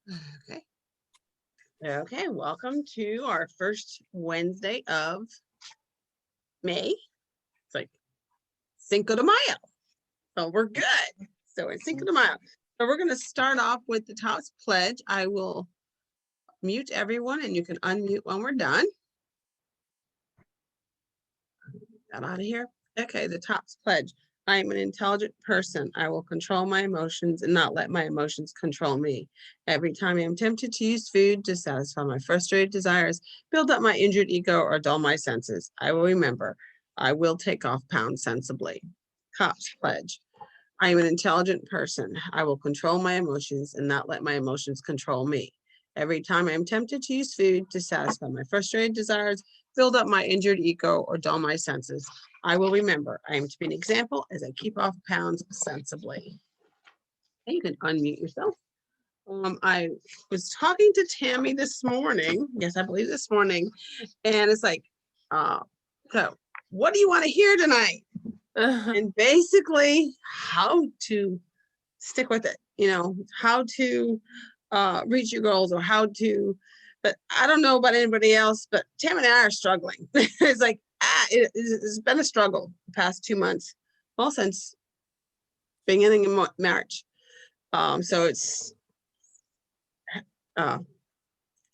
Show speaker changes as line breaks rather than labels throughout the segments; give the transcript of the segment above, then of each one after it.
Okay. Okay, welcome to our first Wednesday of May. It's like Cinco de Mayo. So we're good. So it's Cinco de Mayo. So we're going to start off with the TOPS pledge. I will mute everyone and you can unmute when we're done. Got out of here. Okay, the TOPS pledge. I am an intelligent person. I will control my emotions and not let my emotions control me. Every time I am tempted to use food to satisfy my frustrated desires, build up my injured ego, or dull my senses, I will remember. I will take off pounds sensibly. TOPS pledge. I am an intelligent person. I will control my emotions and not let my emotions control me. Every time I am tempted to use food to satisfy my frustrated desires, build up my injured ego, or dull my senses, I will remember. I am to be an example as I keep off pounds sensibly. And you can unmute yourself. I was talking to Tammy this morning. Yes, I believe this morning. And it's like, so what do you want to hear tonight? And basically how to stick with it, how to reach your goals, or how to, but I don't know about anybody else, but Tam and I are struggling. It's like, it's been a struggle the past 2 months, well, since beginning in March. So it's,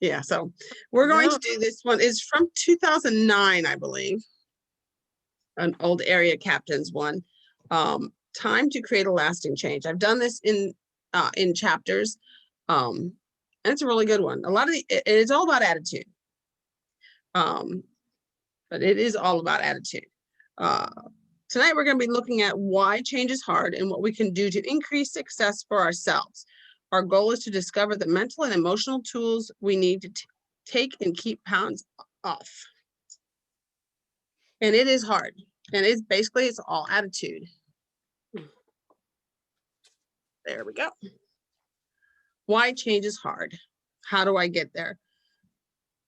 yeah, so we're going to do this one. It's from 2009, I believe. An old area captains one. Time to create a lasting change. I've done this in chapters. And it's a really good one. A lot of it's all about attitude. But it is all about attitude. Tonight we're going to be looking at why change is hard and what we can do to increase success for ourselves. Our goal is to discover the mental and emotional tools we need to take and keep pounds off. And it is hard. And it's basically, it's all attitude. There we go. Why change is hard. How do I get there?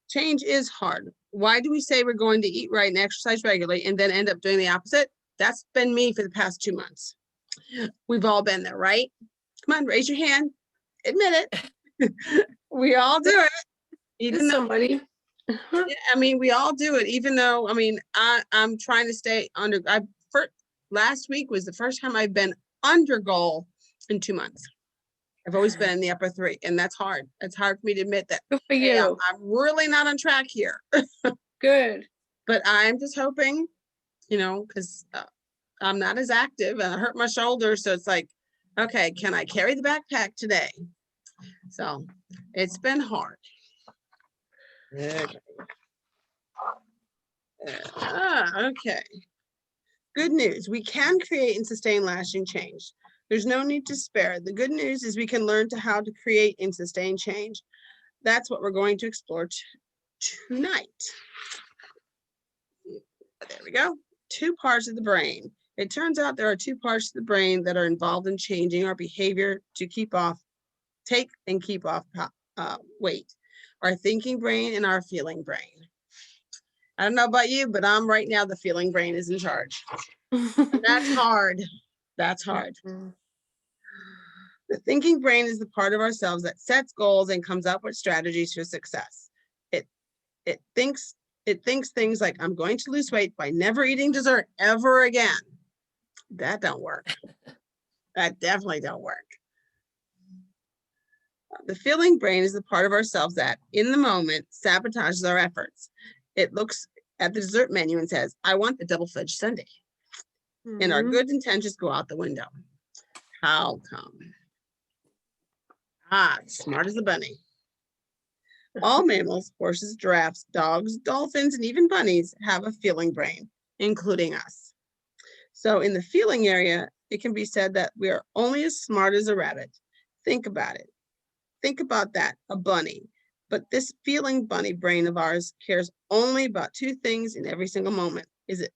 Change is hard. Why do we say we're going to eat right and exercise regularly and then end up doing the opposite? That's been me for the past 2 months. We've all been there, right? Come on, raise your hand. Admit it. We all do it. Even somebody. Yeah, I mean, we all do it, even though, I mean, I'm trying to stay under, last week was the first time I've been under goal in 2 months. I've always been in the upper 3, and that's hard. It's hard for me to admit that. Good for you. Hey, I'm really not on track here. Good. But I'm just hoping, because I'm not as active and I hurt my shoulder. So it's like, okay, can I carry the backpack today? So it's been hard. Okay. Okay. Good news. We can create and sustain lasting change. There's no need to spare. The good news is we can learn how to create and sustain change. That's what we're going to explore tonight. There we go. 2 parts of the brain. It turns out there are 2 parts of the brain that are involved in changing our behavior to take and keep off weight. Our thinking brain and our feeling brain. I don't know about you, but I'm right now, the feeling brain is in charge. That's hard. That's hard. The thinking brain is the part of ourselves that sets goals and comes up with strategies for success. It thinks things like, I'm going to lose weight by never eating dessert ever again. That don't work. That definitely don't work. The feeling brain is the part of ourselves that, in the moment, sabotages our efforts. It looks at the dessert menu and says, I want the double-fudge sundae. And our good intentions go out the window. How come? Smart as a bunny. All mammals, horses, giraffes, dogs, dolphins, and even bunnies have a feeling brain, including us. So in the feeling area, it can be said that we are only as smart as a rabbit. Think about it. Think about that, a bunny. But this feeling bunny brain of ours cares only about 2 things in every single moment. Is it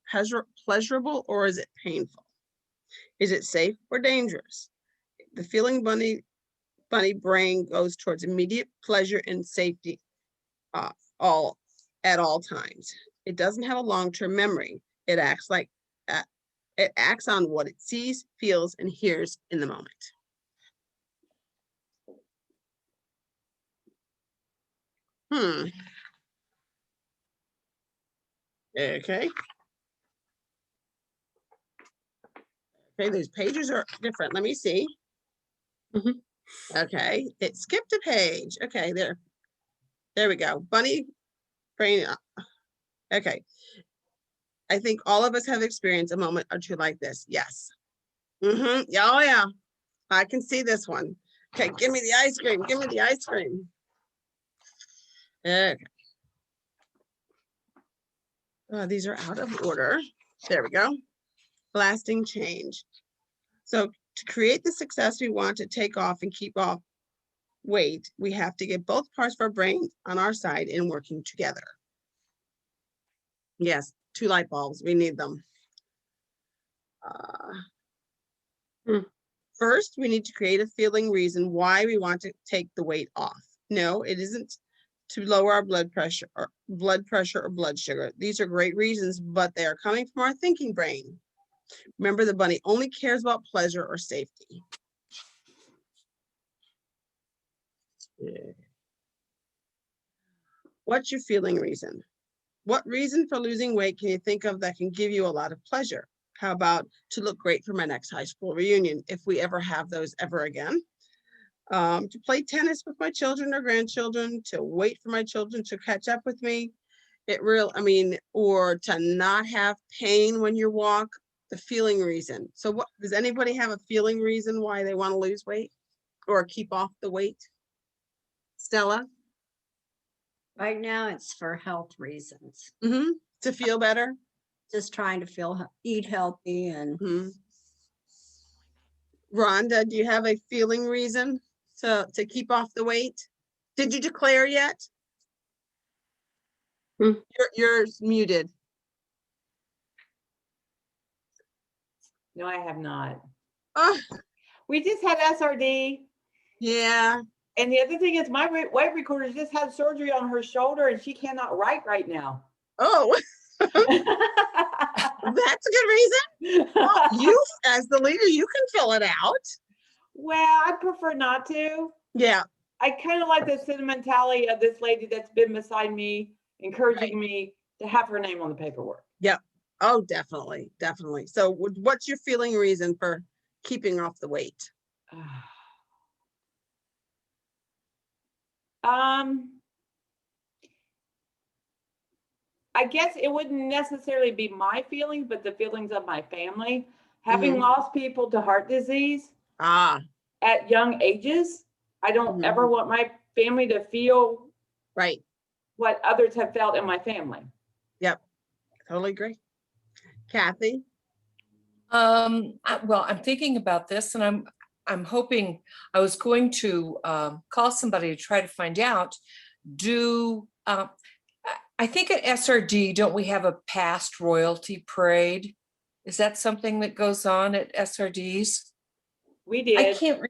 pleasurable or is it painful? Is it safe or dangerous? The feeling bunny brain goes towards immediate pleasure and safety at all times. It doesn't have a long-term memory. It acts on what it sees, feels, and hears in the moment. Hmm. Okay. Okay, those pages are different. Let me see.
Mhm.
Okay, it skipped a page. Okay, there we go. Bunny brain. Okay, I think all of us have experienced a moment or two like this. Yes. Mm-hmm. Yeah, oh yeah, I can see this one. Okay, give me the ice cream. Give me the ice cream. Okay. These are out of order. There we go. Lasting change. So to create the success we want to take off and keep off weight, we have to get both parts of our brain on our side and working together. Yes, 2 light bulbs, we need them. First, we need to create a feeling reason why we want to take the weight off. No, it isn't to lower our blood pressure or blood sugar. These are great reasons, but they are coming from our thinking brain. Remember, the bunny only cares about pleasure or safety. Yeah. What's your feeling reason? What reason for losing weight can you think of that can give you a lot of pleasure? How about to look great for my next high school reunion, if we ever have those ever again? To play tennis with my children or grandchildren, to wait for my children to catch up with me. Or to not have pain when you walk, the feeling reason. So what, does anybody have a feeling reason why they want to lose weight or keep off the weight? Stella?
Right now, it's for health reasons.
Mm-hmm. To feel better?
Just trying to eat healthy and
Mm-hmm. Rhonda, do you have a feeling reason to keep off the weight? Did you declare yet? You're muted.
No, I have not.
Oh,
We just had SRD.
yeah.
And the other thing is my weight recorder just had surgery on her shoulder and she cannot write right now.
Oh, that's a good reason. Well, you, as the leader, you can fill it out.
Well, I prefer not to.
Yeah.
I kind of like the sentimentality of this lady that's been beside me, encouraging me to have her name on the paperwork.
Yep. Oh, definitely. Definitely. So what's your feeling reason for keeping off the weight?
I guess it wouldn't necessarily be my feelings, but the feelings of my family. Having lost people to heart disease at young ages, I don't ever want my family to feel what others have felt in my family.
Yep. Totally agree. Kathy?
Well, I'm thinking about this and I'm hoping I was going to call somebody to try to find out, I think at SRD, don't we have a past royalty parade? Is that something that goes on at SRDs?
We did.
I can't.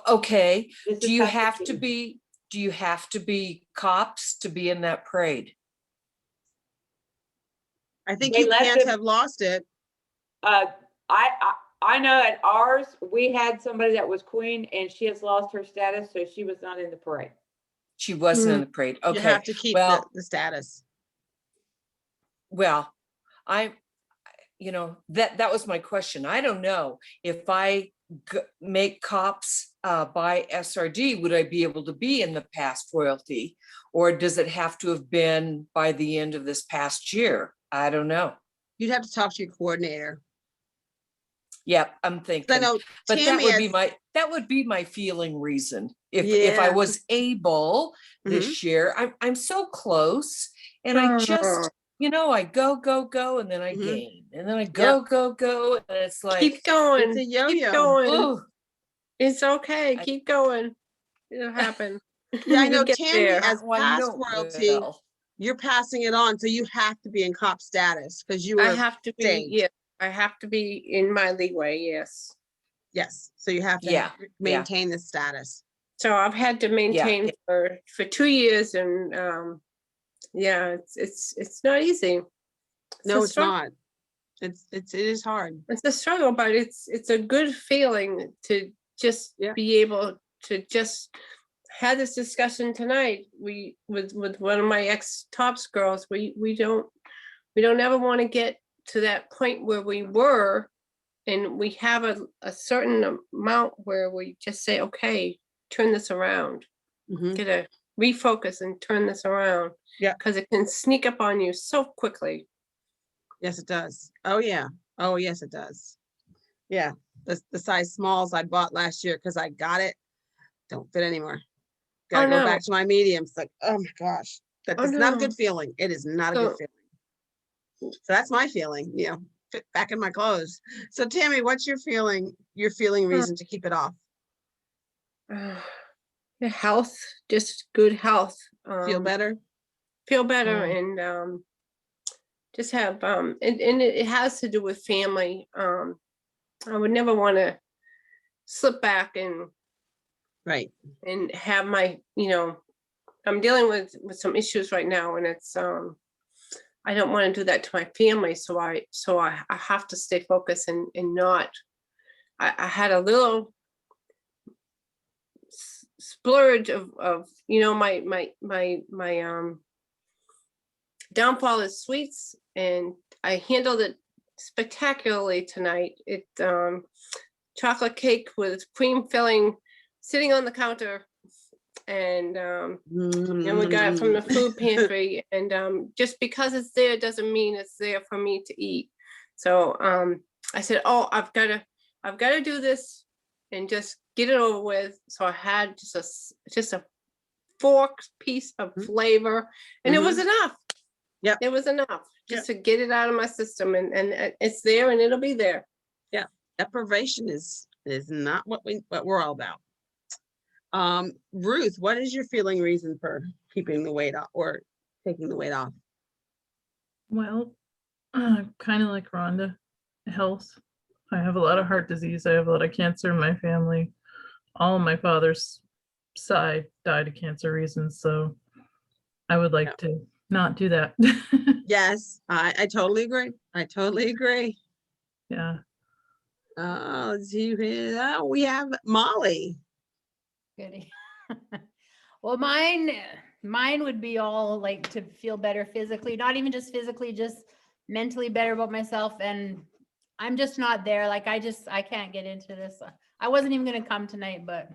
Okay.
Do you have
to be cops to be in that parade?
I think you can't have lost it.
I know at ours, we had somebody that was queen and she has lost her status, so she was not in the parade.
She wasn't in the parade. Okay.
You have to keep the status.
Well, that was my question. I don't know if I make cops by SRD, would I be able to be in the past royalty, or does it have to have been by the end of this past year? I don't know.
You'd have to talk to your coordinator.
Yep, I'm thinking.
I know,
but that would be my feeling reason. If I was able this year, I'm so close, and I just I go, and then I gain, and then I go, and it's like
keep going.
It's a yo-yo.
Keep going.
Ooh.
It's okay. Keep going. It'll happen.
Yeah, I know, Tammy,
there.
as past royalty, you're passing it on, so you have to be in cop status because you were.
I have to be. Yeah, I have to be in my leeway. Yes.
Yes. So you have to maintain the status.
So I've had to maintain for 2 years, and it's not easy.
No, it's not. It is hard.
It's a struggle, but it's a good feeling to just be able to just had this discussion tonight, with one of my ex-tops girls, we don't ever want to get to that point where we were, and we have a certain amount where we just say, okay, turn this around,
Mhm.
get a refocus and turn this around.
Yeah.
Because it can sneak up on you so quickly.
Yes, it does. Oh, yeah. Oh, yes, it does. Yeah. The size smalls I bought last year because I got it don't fit anymore. Gotta
Oh,
go
no.
back to my mediums. Like, oh my gosh,
Oh,
that's not a
no.
good feeling. It is not a good
So-
feeling. So that's my feeling, fit back in my clothes. So Tammy, what's your feeling reason to keep it off?
The health, just good health.
Feel better?
Feel better, and just have and it has to do with family. I would never want to slip back and
Right.
have my, I'm dealing with some issues right now, and it's I don't want to do that to my family, so I have to stay focused and not. I had a little splurge of my downfall is sweets, and I handled it spectacularly tonight. It chocolate cake with cream filling sitting on the counter, and then we got it from the food pantry, and just because it's there doesn't mean it's there for me to eat. So I said, oh, I've got to do this and just get it over with. So I had just a fork piece of flavor, and it was enough.
Yep.
It was enough just to get it out of my system, and it's there, and it'll be there.
Yeah, deprivation is not what we're all about. Ruth, what is your feeling reason for keeping the weight off or taking the weight off?
Well, kind of like Rhonda, health. I have a lot of heart disease. I have a lot of cancer in my family. All of my father's side died of cancer reasons, so I would like to not do that.
Yes, I totally agree. I totally agree.
Yeah.
Let's see here. We have Molly.
Goody. Well, mine would be all like to feel better physically, not even just physically, just mentally better about myself. And I'm just not there. Like I can't get into this. I wasn't even gonna come tonight, but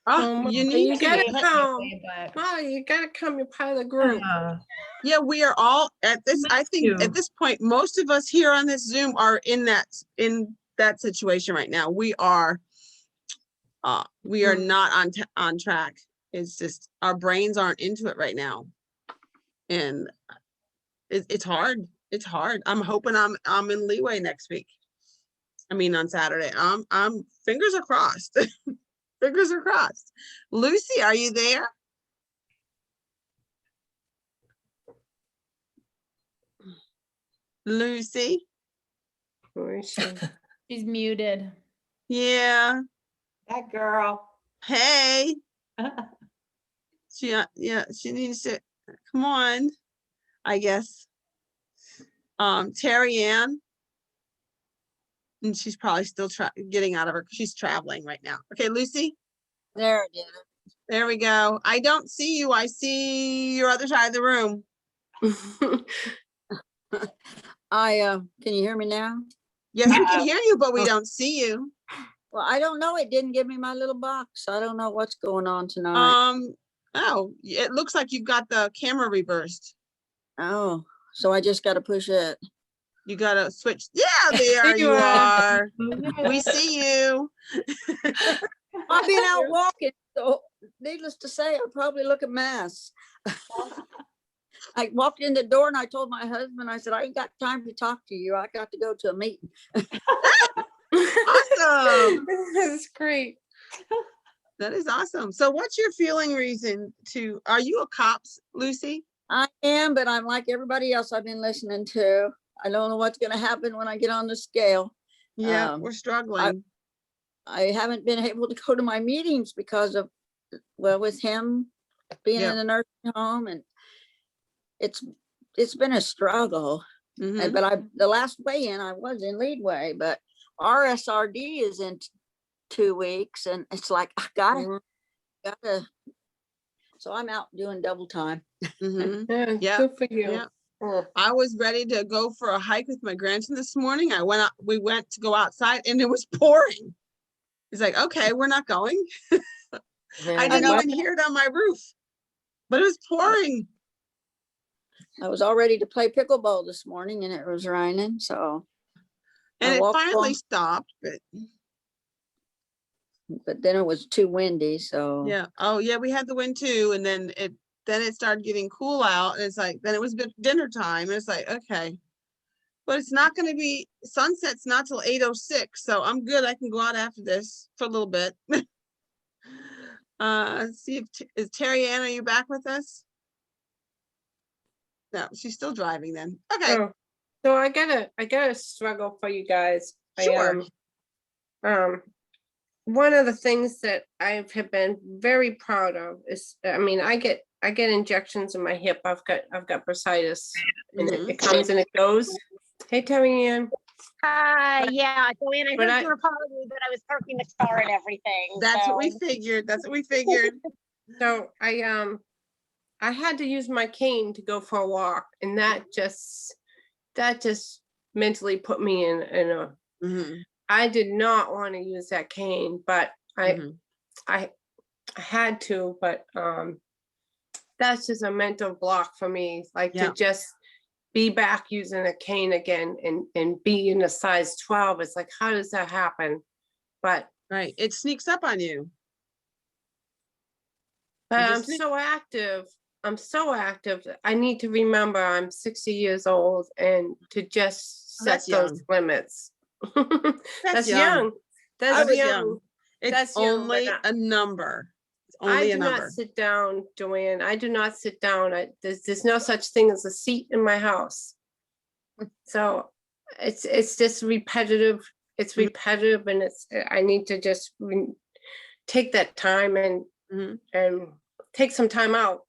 Oh, you
Molly,
need
you
to.
gotta
But-
come. Molly, you gotta come. You're part of the group.
Yeah, we are all at this. I think
you.
at this point, most of us here on this Zoom are in that situation right now. We are not on track. It's just our brains aren't into it right now, and it's hard. It's hard. I'm hoping I'm in leeway next week. I mean on Saturday. I'm fingers are crossed. Fingers are crossed. Lucy, are you there? Lucy?
Where is she?
she's muted.
Yeah.
That girl.
Hey. She needs to come on, I guess. Terry Ann. And she's probably still getting out of her. She's traveling right now. Okay, Lucy.
There it is.
There we go. I don't see you. I see your other side of the room.
Can you hear me now?
Yes, we can hear you, but we don't see you.
Well, I don't know. It didn't give me my little box. I don't know what's going on tonight.
Oh, it looks like you've got the camera reversed.
Oh, so I just got to push it.
You gotta switch. Yeah, there you are. We see you.
I've been out walking, so needless to say, I probably look a mess. I walked in the door and I told my husband, I said, I ain't got time to talk to you. I got to go to a meeting.
Awesome.
That's great.
That is awesome. So what's your feeling reason to, are you a cops, Lucy?
I am, but I'm like everybody else I've been listening to. I don't know what's going to happen when I get on the scale.
Yeah, we're struggling.
I haven't been able to go to my meetings because of, well, with him being in a nursing home, and it's been a struggle.
Mhm.
But the last weigh-in I was in leadway, but RSRD is in 2 weeks, and it's like I gotta So I'm out doing double time.
Mhm.
Yeah,
Yeah,
good for you.
yeah.
Oh,
I was ready to go for a hike with my grandson this morning. We went to go outside and it was pouring. He's like, okay, we're not going. I
yeah,
didn't
know.
even hear it on my roof, but it was pouring.
I was all ready to play pickleball this morning and it was raining, so.
And
I
it
walked
finally
along,
stopped,
but then it was too windy, so.
yeah. Oh yeah, we had the wind too. And then it started getting cool out. And it's like, then it was dinner time. And it's like, okay. But it's not going to be, sunset's not till 8:06. So I'm good. I can go out after this for a little bit. See if, is Terry Ann, are you back with us? No, she's still driving then. Okay,
oh, so I gotta struggle for you guys.
sure.
One of the things that I have been very proud of is, I mean, I get injections in my hip. I've got bursitis, and it comes and it goes. Hey, Terry Ann.
Hi, yeah, Joanne, I
but
heard
I-
you were calling me, but I was parking the car and everything.
That's what we
so-
figured. That's what we figured.
So I had to use my cane to go for a walk, and that just mentally put me in a.
Mhm,
I did not want to use that cane, but
mhm.
I had to, but that's just a mental block for me, like
Yeah.
to just be back using a cane again and be in a size 12. It's like, how does that happen? But
Right. It sneaks up on you.
I'm
just think-
so active. I'm so active. I need to remember I'm 60 years old and to just
Oh,
set
that's
those
young.
limits. That's
young.
young.
I
That's
was
young.
young. It's
That's young, but
only a number. It's
I
only
do
a
not
number.
sit down, Joanne. I do not sit down. There's no such thing as a seat in my house. So it's just repetitive. It's
Mhm.
repetitive, and I need to just take that time and
Mhm.
take some time out.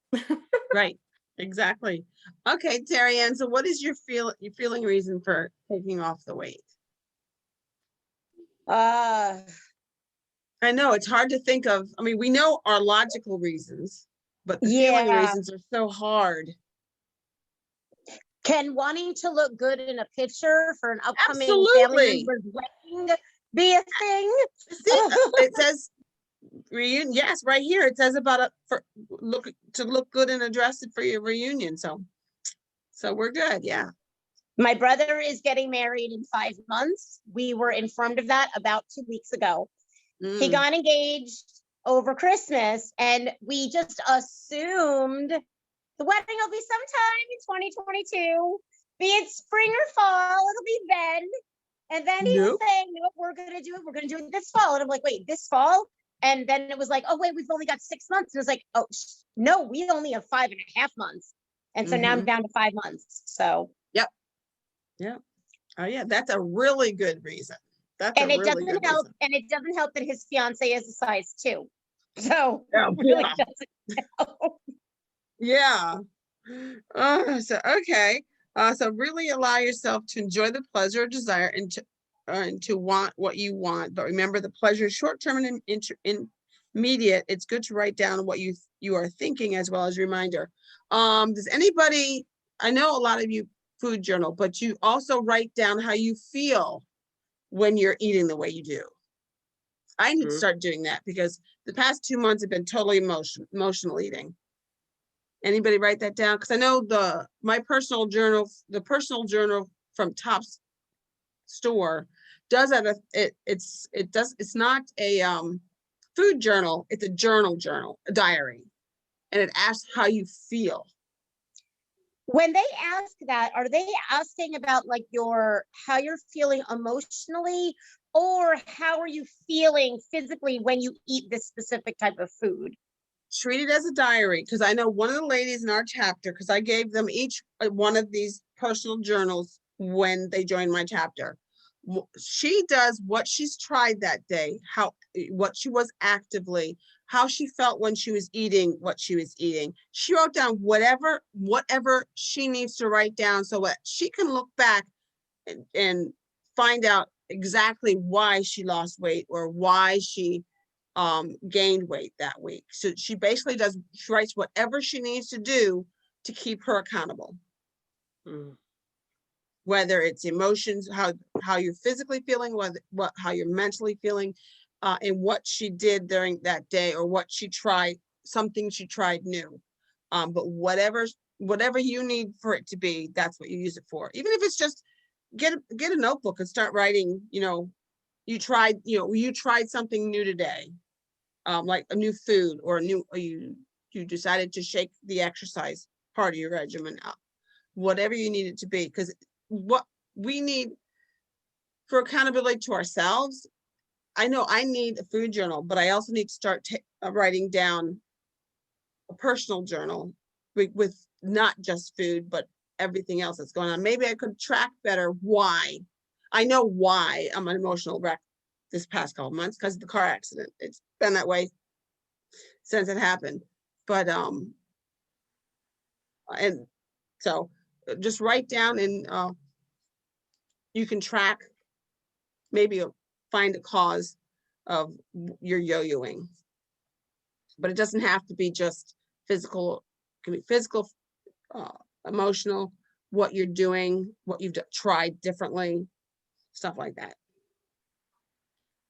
Right. Exactly. Okay, Terry Ann. So what is your feeling reason for taking off the weight? I know it's hard to think of. I mean, we know our logical reasons, but the feeling
Yeah.
reasons are so hard.
Can wanting to look good in a picture for an upcoming
Absolutely.
family member's wedding be a thing?
See, it says reunion. Yes, right here. It says about look good in a dress for your reunion. So we're good. Yeah.
My brother is getting married in 5 months. We were informed of that about 2 weeks ago. He
Mm.
got engaged over Christmas, and we just assumed the wedding will be sometime in 2022, be it spring or fall, it'll be then. And then he was
Nope.
saying, nope, we're gonna do it this fall. And I'm like, wait, this fall? And then it was like, oh wait, we've only got 6 months. And it was like, oh no, we only have 5.5 months. And so now I'm down to 5 months. So
Yeah. Oh yeah, that's a really good reason. That's
and
a
it
really
doesn't
good
help,
reason.
and it doesn't help that his fiance is a size 2. So
Yeah,
it really
yeah.
doesn't help.
Yeah. So okay. So really allow yourself to enjoy the pleasure or desire and to want what you want. But remember, the pleasure is short-term and immediate. It's good to write down what you are thinking as well as a reminder. Does anybody, I know a lot of you food journal, but you also write down how you feel when you're eating the way you do. I need to start doing that because the past 2 months have been totally emotional eating. Anybody write that down? Because I know my personal journal, the personal journal from Top's store does that. It's not a food journal. It's a journal, a diary, and it asks how you feel.
When they ask that, are they asking about like how you're feeling emotionally, or how are you feeling physically when you eat this specific type of food?
Treat it as a diary, because I know one of the ladies in our chapter, because I gave them each one of these personal journals when they joined my chapter. She does what she's tried that day, what she was actively, how she felt when she was eating what she was eating. She wrote down whatever she needs to write down so that she can look back and find out exactly why she lost weight or why she gained weight that week. So she basically she writes whatever she needs to do to keep her accountable. Whether it's emotions, how you're physically feeling, how you're mentally feeling, and what she did during that day, or what she tried, something she tried new. But whatever you need for it to be, that's what you use it for. Even if it's just get a notebook and start writing, you tried something new today, like a new food, or you decided to shake the exercise part of your regimen up, whatever you need it to be. Because what we need for accountability to ourselves, I know I need a food journal, but I also need to start writing down a personal journal with not just food, but everything else that's going on. Maybe I could track better why. I know why I'm an emotional wreck this past couple months, because of the car accident. It's been that way since it happened. But and so just write down, and you can track, maybe find a cause of your yo-yoing. But it doesn't have to be just physical. It can be physical, emotional, what you're doing, what you've tried differently, stuff like that.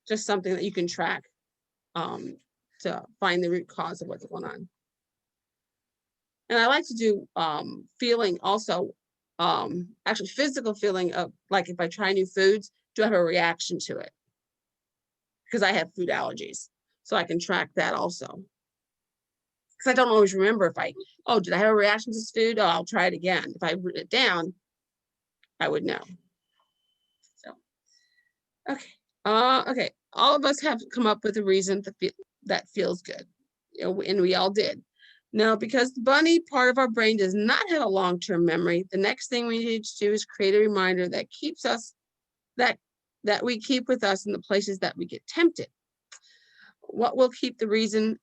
Just something that you can track to find the root cause of what's going on. And I like to do feeling also, actually physical feeling of, like, if I try new foods, do I have a reaction to it? Because I have food allergies, so I can track that also. Because I don't always remember if did I have a reaction to this food? Oh, I'll try it again. If I wrote it down, I would know. So, okay. Okay. All of us have come up with a reason that feels good, and we all did. Now, because the bunny part of our brain does not have a long-term memory, the next thing we need to do is create a reminder that keeps us, that we keep with us in the places that we get tempted. What will keep the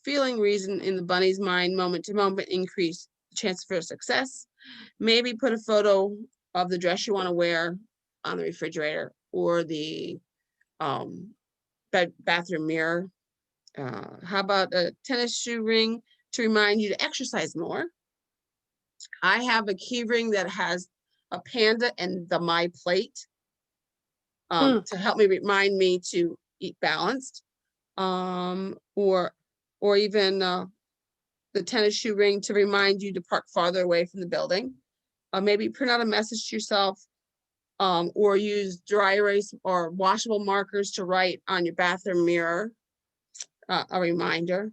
feeling reason in the bunny's mind moment to moment, increase the chance for success? Maybe put a photo of the dress you want to wear on the refrigerator, or the bathroom mirror. How about a tennis shoe ring to remind you to exercise more? I have a key ring that has a panda and the My Plate to help me remind me to eat balanced. Or even the tennis shoe ring to remind you to park farther away from the building. Maybe print out a message to yourself, or use dry erase or washable markers to write on your bathroom mirror, a reminder.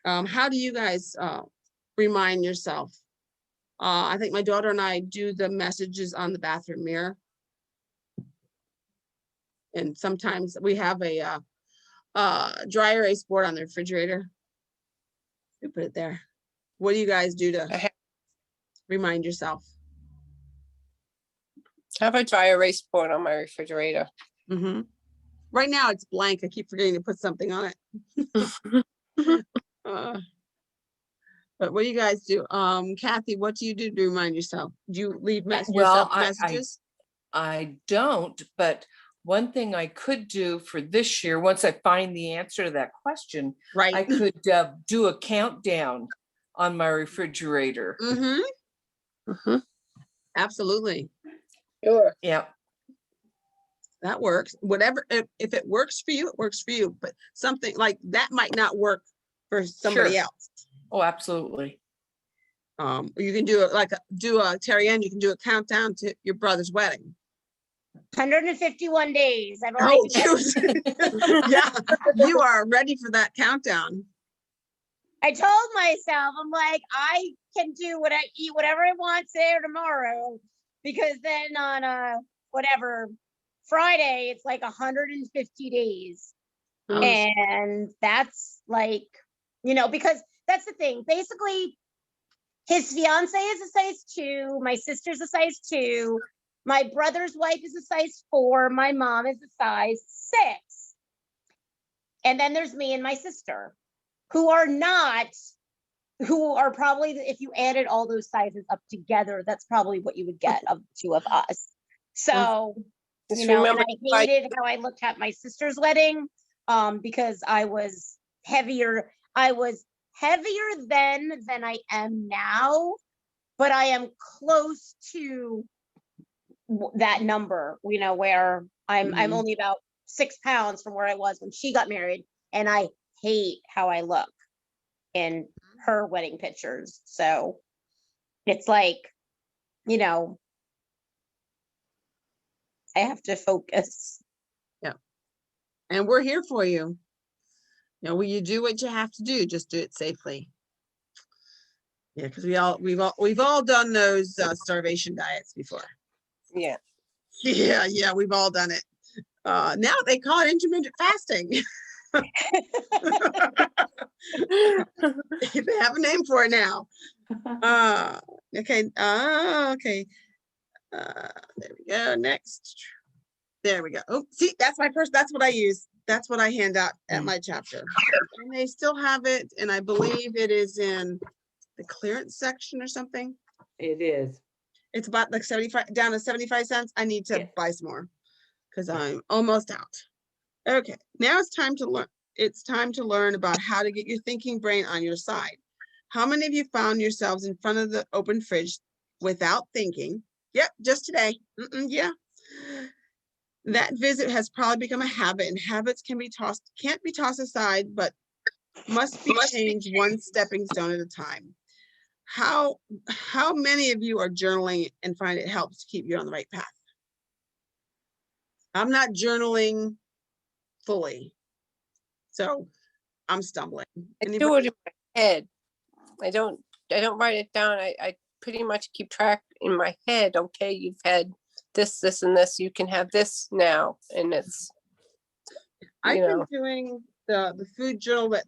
How do you guys remind yourself? I think my daughter and I do the messages on the bathroom mirror. And sometimes we have a dry erase board on the refrigerator. We put it there. What do you guys do to remind yourself?
I have a dry erase board on my refrigerator.
Mm-hmm. Right now it's blank. I keep forgetting to put something on it. But what do you guys do? Kathy, what do you do to remind yourself? Do you leave messages?
I don't, but one thing I could do for this year, once I find the answer to that question,
right,
I could do a countdown on my refrigerator.
Absolutely.
Sure.
Yeah.
That works. Whatever, if it works for you, it works for you. But something like that might not work for somebody else.
Oh, absolutely.
You can do it Terry Ann, you can do a countdown to your brother's wedding.
151 days. I've
already. Yeah, you are ready for that countdown.
I told myself, I'm like, I can do eat whatever I want today or tomorrow, because then on whatever Friday, it's like 150 days. And that's like, because that's the thing. Basically, his fiance is a size 2. My sister's a size 2. My brother's wife is a size 4. My mom is a size 6. And then there's me and my sister, who are probably, if you added all those sizes up together, that's probably what you would get of the two of us. So
Just
you know, and
remember,
I hated how I looked at my sister's wedding, because I was heavier. I was heavier then than I am now, but I am close to that number, you know, where I'm
Mhm.
only about 6 pounds from where I was when she got married, and I hate how I look in her wedding pictures. So it's like, you know, I have to focus.
And we're here for you. You know, when you do what you have to do, just do it safely. Yeah, because we've all done those starvation diets before.
yeah.
Yeah, we've all done it. Now they call it intermittent fasting. They have a name for it now. Okay. Okay. There we go. Next. There we go. Oh, see, that's my first. That's what I use. That's what I hand out at my chapter. And they still have it. And I believe it is in the clearance section or something.
It is.
It's about like 75, down to 75 cents. I need to
Yeah.
buy some more because I'm almost out. Okay, now it's time to learn. It's time to learn about how to get your thinking brain on your side. How many of you found yourselves in front of the open fridge without thinking? Yep, just today. Yeah. That visit has probably become a habit, and habits can't be tossed aside, but must be changed one stepping stone at a time. How many of you are journaling and find it helps to keep you on the right path? I'm not journaling fully, so I'm stumbling.
I do it in my head. I don't write it down. I pretty much keep track in my head. Okay, you've had this, and this. You can have this now, and it's.
I've been doing the food journal that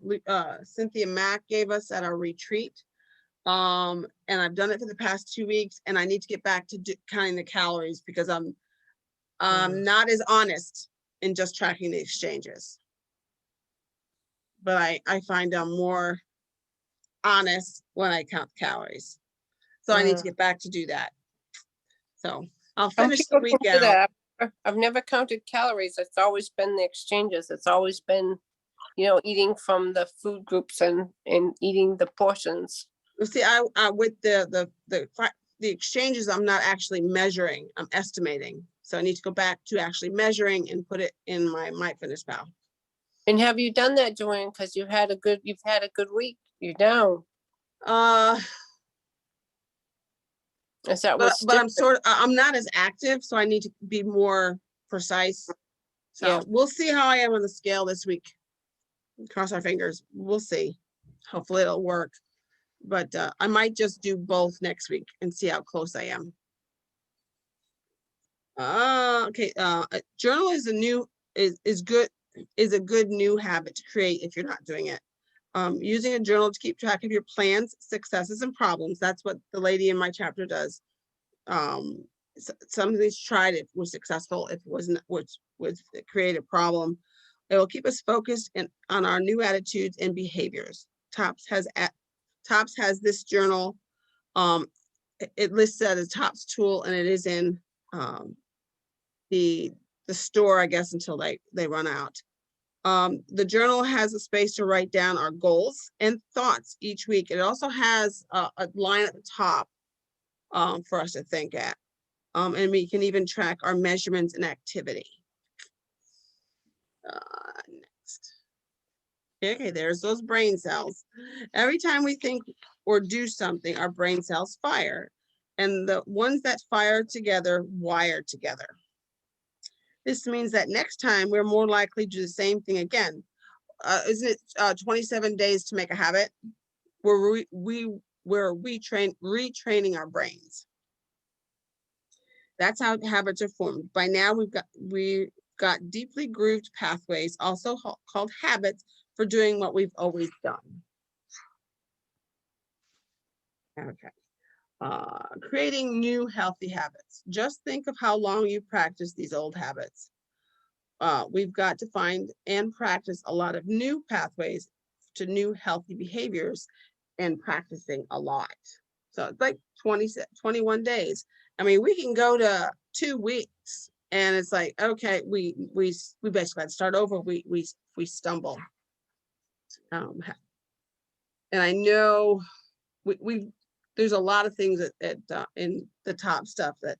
Cynthia Mack gave us at our retreat. And I've done it for the past 2 weeks, and I need to get back to counting the calories because I'm not as honest in just tracking the exchanges. But I find I'm more honest when I count calories. So I need to get back to do that. So I'll finish the week out.
I've never counted calories. It's always been the exchanges. It's always been, eating from the food groups and eating the portions.
You see, I with the exchanges, I'm not actually measuring. I'm estimating. So I need to go back to actually measuring and put it in my MyFitnessPal.
And have you done that, Joanne? Because you've had a good week. You're down. Is that
but I'm not as active, so I need to be more precise. So yeah. We'll see how I am on the scale this week. Cross our fingers. We'll see. Hopefully it'll work. But I might just do both next week and see how close I am. Okay. Journal is a good new habit to create if you're not doing it. Using a journal to keep track of your plans, successes, and problems. That's what the lady in my chapter does. Some of these tried it, was successful. If it wasn't, which would create a problem. It will keep us focused on our new attitudes and behaviors. Tops has this journal. It lists that as Tops tool, and it is in the store, I guess, until they run out. The journal has a space to write down our goals and thoughts each week. It also has a line at the top for us to think at. And we can even track our measurements and activity. Next. Okay, there's those brain cells. Every time we think or do something, our brain cells fire. And the ones that fire together wire together. This means that next time we're more likely to do the same thing again. Isn't it 27 days to make a habit? We're retraining our brains. That's how habits are formed. By now, we've got deeply grooved pathways, also called habits, for doing what we've always done. Okay. Creating new healthy habits. Just think of how long you've practiced these old habits. We've got to find and practice a lot of new pathways to new healthy behaviors and practicing a lot. So it's like 21 days. I mean, we can go to 2 weeks And it's like, okay, we basically had to start over. We stumble. And I know there's a lot of things that in the top stuff that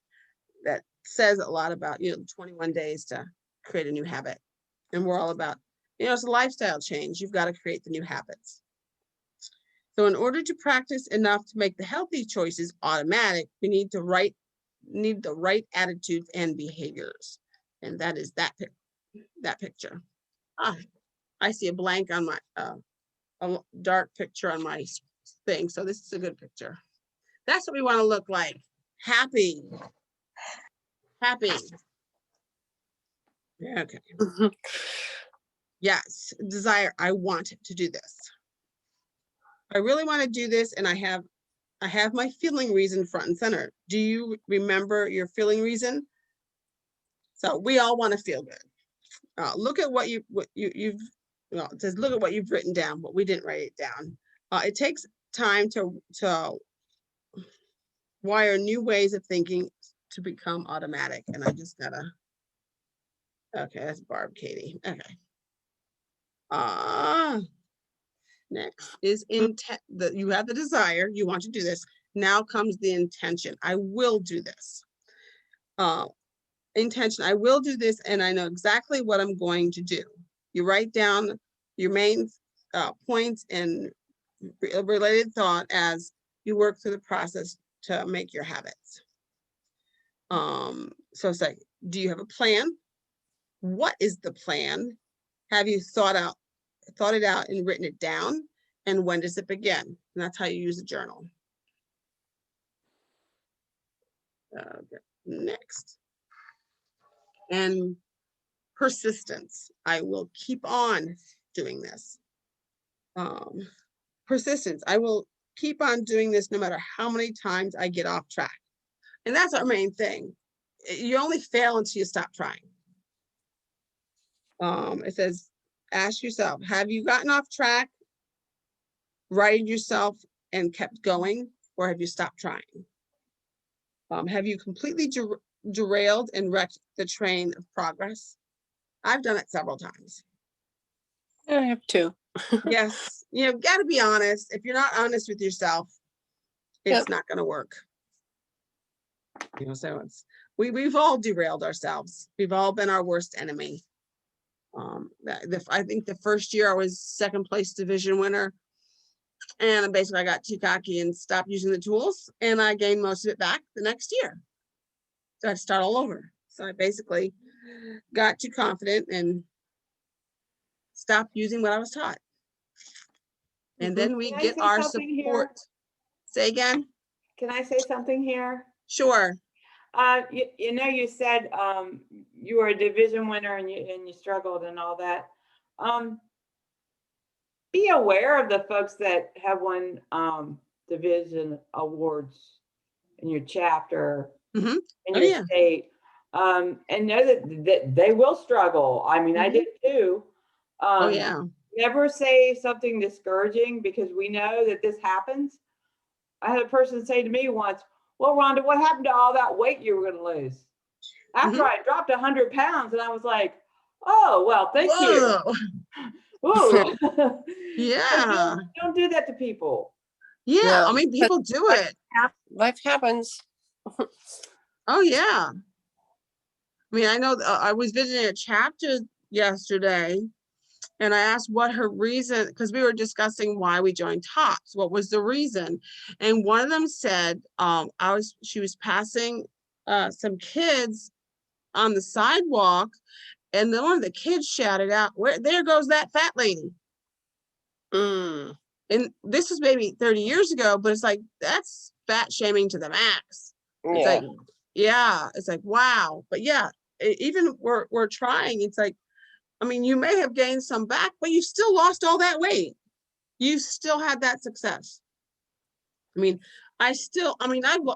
says a lot about, 21 days to create a new habit. And we're all about, it's a lifestyle change. You've got to create the new habits. So in order to practice enough to make the healthy choices automatic, we need the right attitudes and behaviors. And that is that picture. I see a blank on my, a dark picture on my thing. So this is a good picture. That's what we want to look like. Happy. Yeah, okay. Yes, desire. I want to do this. I really want to do this, and I have my feeling reason front and center. Do you remember your feeling reason? So we all want to feel good. Look at what you've it says look at what you've written down, but we didn't write it down. It takes time to wire new ways of thinking to become automatic. And I just gotta, okay, that's Barb Katie. Okay. Next is intent. You have the desire, you want to do this. Now comes the intention. I will do this. Intention, I will do this, and I know exactly what I'm going to do. You write down your main points and related thought as you work through the process to make your habits. So it's like, do you have a plan? What is the plan? Have you thought it out and written it down? And when does it begin? And that's how you use a journal. Okay, next. And persistence. I will keep on doing this. Persistence. I will keep on doing this no matter how many times I get off track. And that's our main thing. You only fail until you stop trying. It says, ask yourself, have you gotten off track, righted yourself, and kept going, or have you stopped trying? Have you completely derailed and wrecked the train of progress? I've done it several times.
I have too.
Yes, got to be honest. If you're not honest with yourself, it's not going to work. So we've all derailed ourselves. We've all been our worst enemy. I think the first year I was second place division winner, and basically I got too cocky and stopped using the tools, and I gained most of it back the next year. So I had to start all over. So I basically got too confident and stopped using what I was taught. And then we get our support. Here? Say again.
Can I say something here?
Sure.
You said you were a division winner and you struggled and all that. Be aware of the folks that have won division awards in your chapter, in your state, and know that they will struggle. I mean, I did too. Never say something discouraging, because we know that this happens. I had a person say to me once, well, Rhonda, what happened to all that weight you were going to lose? After I dropped 100 pounds, and I was like, oh, well, thank you. Ooh.
Yeah.
Don't do that to people.
Yeah. I mean, people do it.
Life happens.
Oh, yeah. I mean, I know I was visiting a chapter yesterday, and I asked what her reason, because we were discussing why we joined TOPS. What was the reason? And one of them said, she was passing some kids on the sidewalk, and then one of the kids shouted out, there goes that fat lady. And this was maybe 30 years ago, but it's like, that's fat shaming to the max. It's like, it's like, wow. But yeah, even we're trying. It's like, I mean, you may have gained some back, but you still lost all that weight. You still had that success. I mean, I've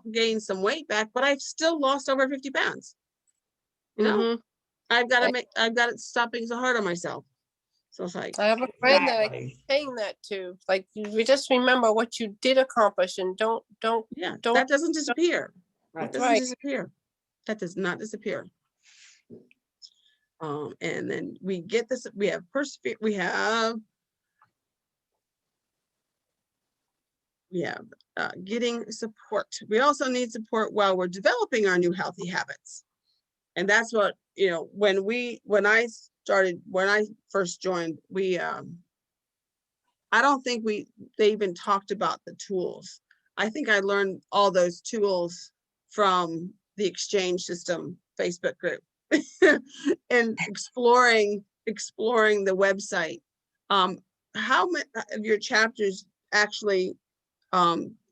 gained some weight back, but I've still lost over 50 pounds. I've got to stop being so hard on myself. So it's like,
I have a friend that I keep saying that to. Like, you just remember what you did accomplish, and don't.
That doesn't disappear.
That
doesn't disappear. That does not disappear. And then we get this, we have persevere, we have getting support. We also need support while we're developing our new healthy habits. And that's what, you know, when I first joined, I don't think they even talked about the tools. I think I learned all those tools from the exchange system Facebook group and exploring the website. How many of your chapters actually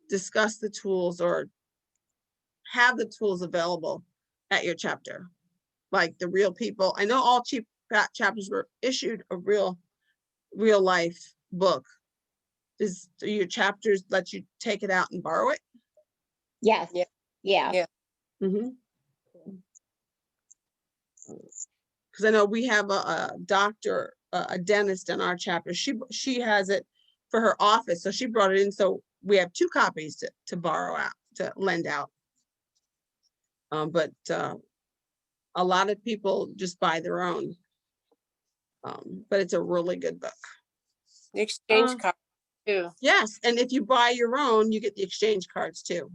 discuss the tools or have the tools available at your chapter? Like the real people. I know all chapters were issued a real life book. Do your chapters let you take it out and borrow it?
Yes.
Yeah.
Yeah.
Yeah.
Mm-hmm. Because I know we have a doctor, a dentist in our chapter. She has it for her office, so she brought it in. So we have 2 copies to borrow out, to lend out. But a lot of people just buy their own. But it's a really good book.
The exchange card too.
Yes, and if you buy your own, you get the exchange cards too.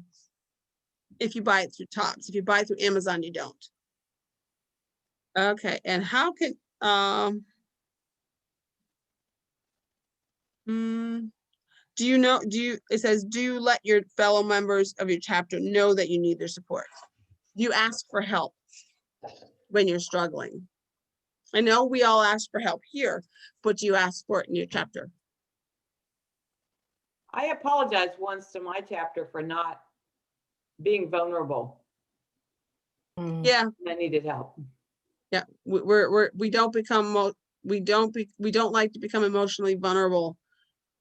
If you buy it through Topps. If you buy it through Amazon, you don't. Okay, and how can it says, do you let your fellow members of your chapter know that you need their support? Do you ask for help when you're struggling? I know we all ask for help here, but do you ask for it in your chapter?
I apologized once to my chapter for not being vulnerable.
Yeah,
I needed help.
yeah, we don't like to become emotionally vulnerable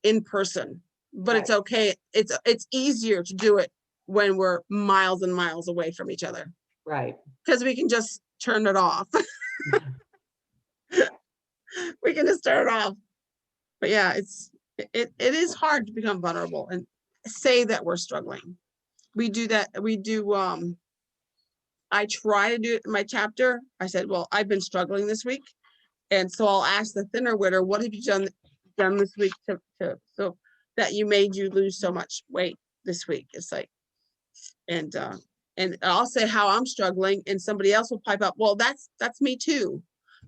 in person, but it's
Right.
okay. It's easier to do it when we're miles and miles away from each other,
Right.
because we can just turn it off. We can just turn it off. But yeah, it is hard to become vulnerable and say that we're struggling. We do that. I try to do it in my chapter. I said, well, I've been struggling this week. And so I'll ask the thinner witter, what have you done this week so that you made you lose so much weight this week? It's like, and I'll say how I'm struggling, and somebody else will pipe up, well, that's me too.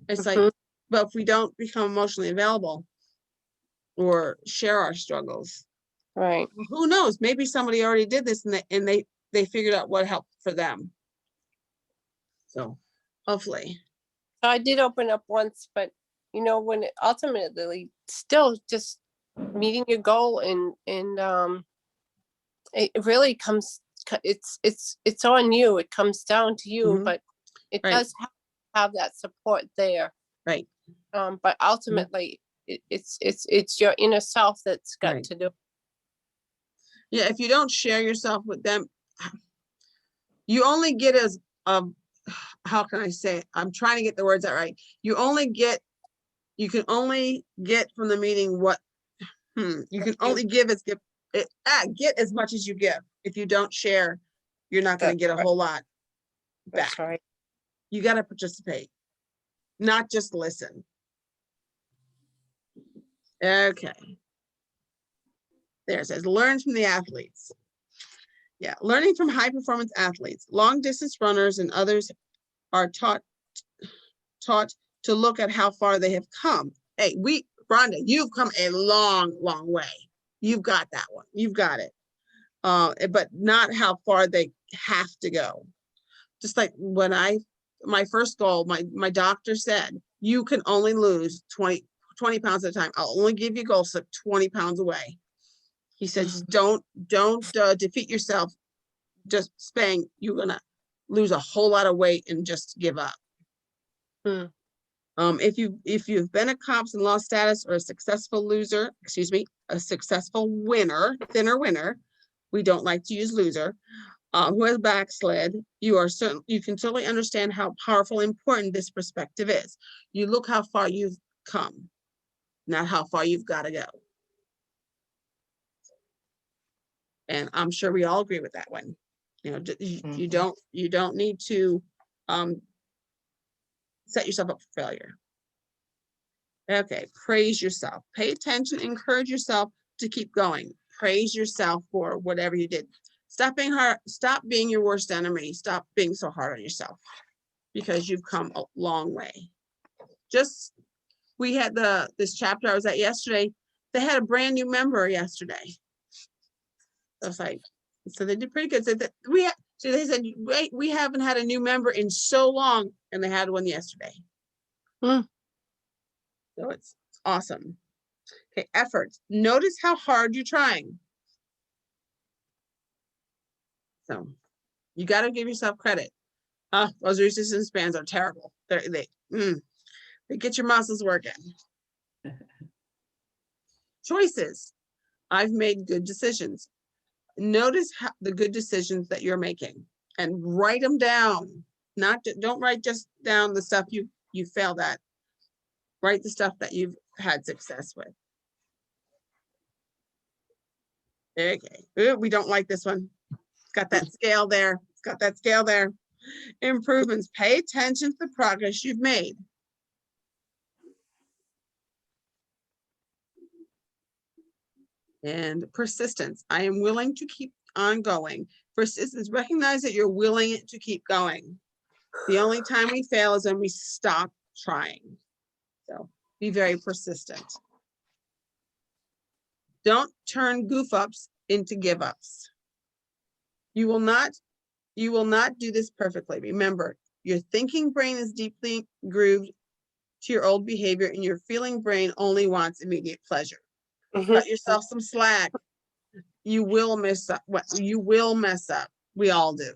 It's like, but if we don't become emotionally available or share our struggles,
Right.
who knows? Maybe somebody already did this and they figured out what helped for them. So hopefully.
So I did open up once, but you know, when it ultimately still just meeting your goal and it really comes, it's on you. It comes down to you,
Mhm.
but it
Right.
does have that support there.
Right.
But ultimately it's your inner self that's got
Right.
to do.
Yeah, if you don't share yourself with them, you only get as how can I say it? I'm trying to get the words out right. You can only get from the meeting what you can only get as much as you give. If you don't share, you're not going to get a whole lot back.
That's right.
You got to participate, not just listen. Okay. There it says, learn from the athletes. Yeah, learning from high performance athletes, long distance runners and others are taught to look at how far they have come. Hey, Rhonda, you've come a long, long way. You've got that one. You've got it. But not how far they have to go. Just like when my first goal, my doctor said, you can only lose 20 pounds at a time. I'll only give you a goal slip 20 pounds away. He says, don't defeat yourself just saying you're gonna lose a whole lot of weight and just give up. If you've been a cops and lost status or a successful loser, a successful winner, thinner winner, we don't like to use loser, who has backslid, you can certainly understand how powerful and important this perspective is. You look how far you've come, not how far you've got to go. And I'm sure we all agree with that one. You know, you don't need to set yourself up for failure. Okay, praise yourself. Pay attention, encourage yourself to keep going. Praise yourself for whatever you did. Stop being your worst enemy. Stop being so hard on yourself because you've come a long way. We had this chapter I was at yesterday. They had a brand new member yesterday. I was like, so they did pretty good. So they said, wait, we haven't had a new member in so long, and they had one yesterday. So it's awesome. Okay, efforts. Notice how hard you're trying. So you got to give yourself credit. Those resistance bands are terrible. They get your muscles working. Choices. I've made good decisions. Notice the good decisions that you're making and write them down. Don't write just down the stuff you failed at. Write the stuff that you've had success with. Okay. Ooh, we don't like this one. It's got that scale there. It's got that scale there. Improvements. Pay attention to the progress you've made. And persistence. I am willing to keep on going. Persistence. Recognize that you're willing to keep going. The only time we fail is when we stop trying. So be very persistent. Don't turn goof ups into give ups. You will not do this perfectly. Remember, your thinking brain is deeply grooved to your old behavior, and your feeling brain only wants immediate pleasure. Cut yourself some slack. You will mess up. You will mess up. We all do.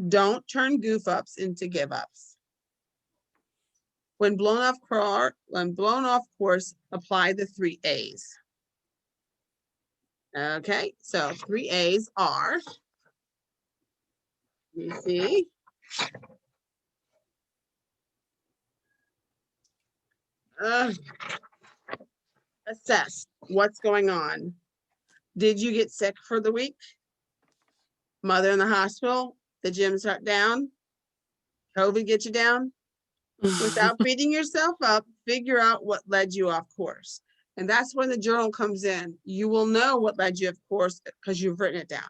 Don't turn goof ups into give ups. When blown off course, apply the 3 A's. Okay, so 3 A's are, you see, assess what's going on. Did you get sick for the week? Mother in the hospital? The gym's shut down? COVID get you down? Without beating yourself up, figure out what led you off course. And that's when the journal comes in. You will know what led you off course because you've written it down.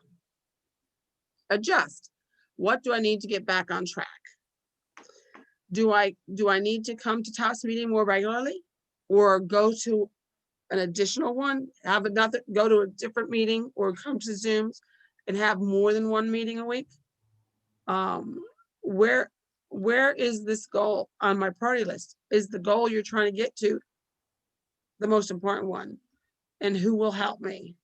Adjust. What do I need to get back on track? Do I need to come to TOPS meeting more regularly, or go to an additional one, go to a different meeting, or come to Zooms and have more than one meeting a week? Where is this goal on my priority list? Is the goal you're trying to get to the most important one? And who will help me?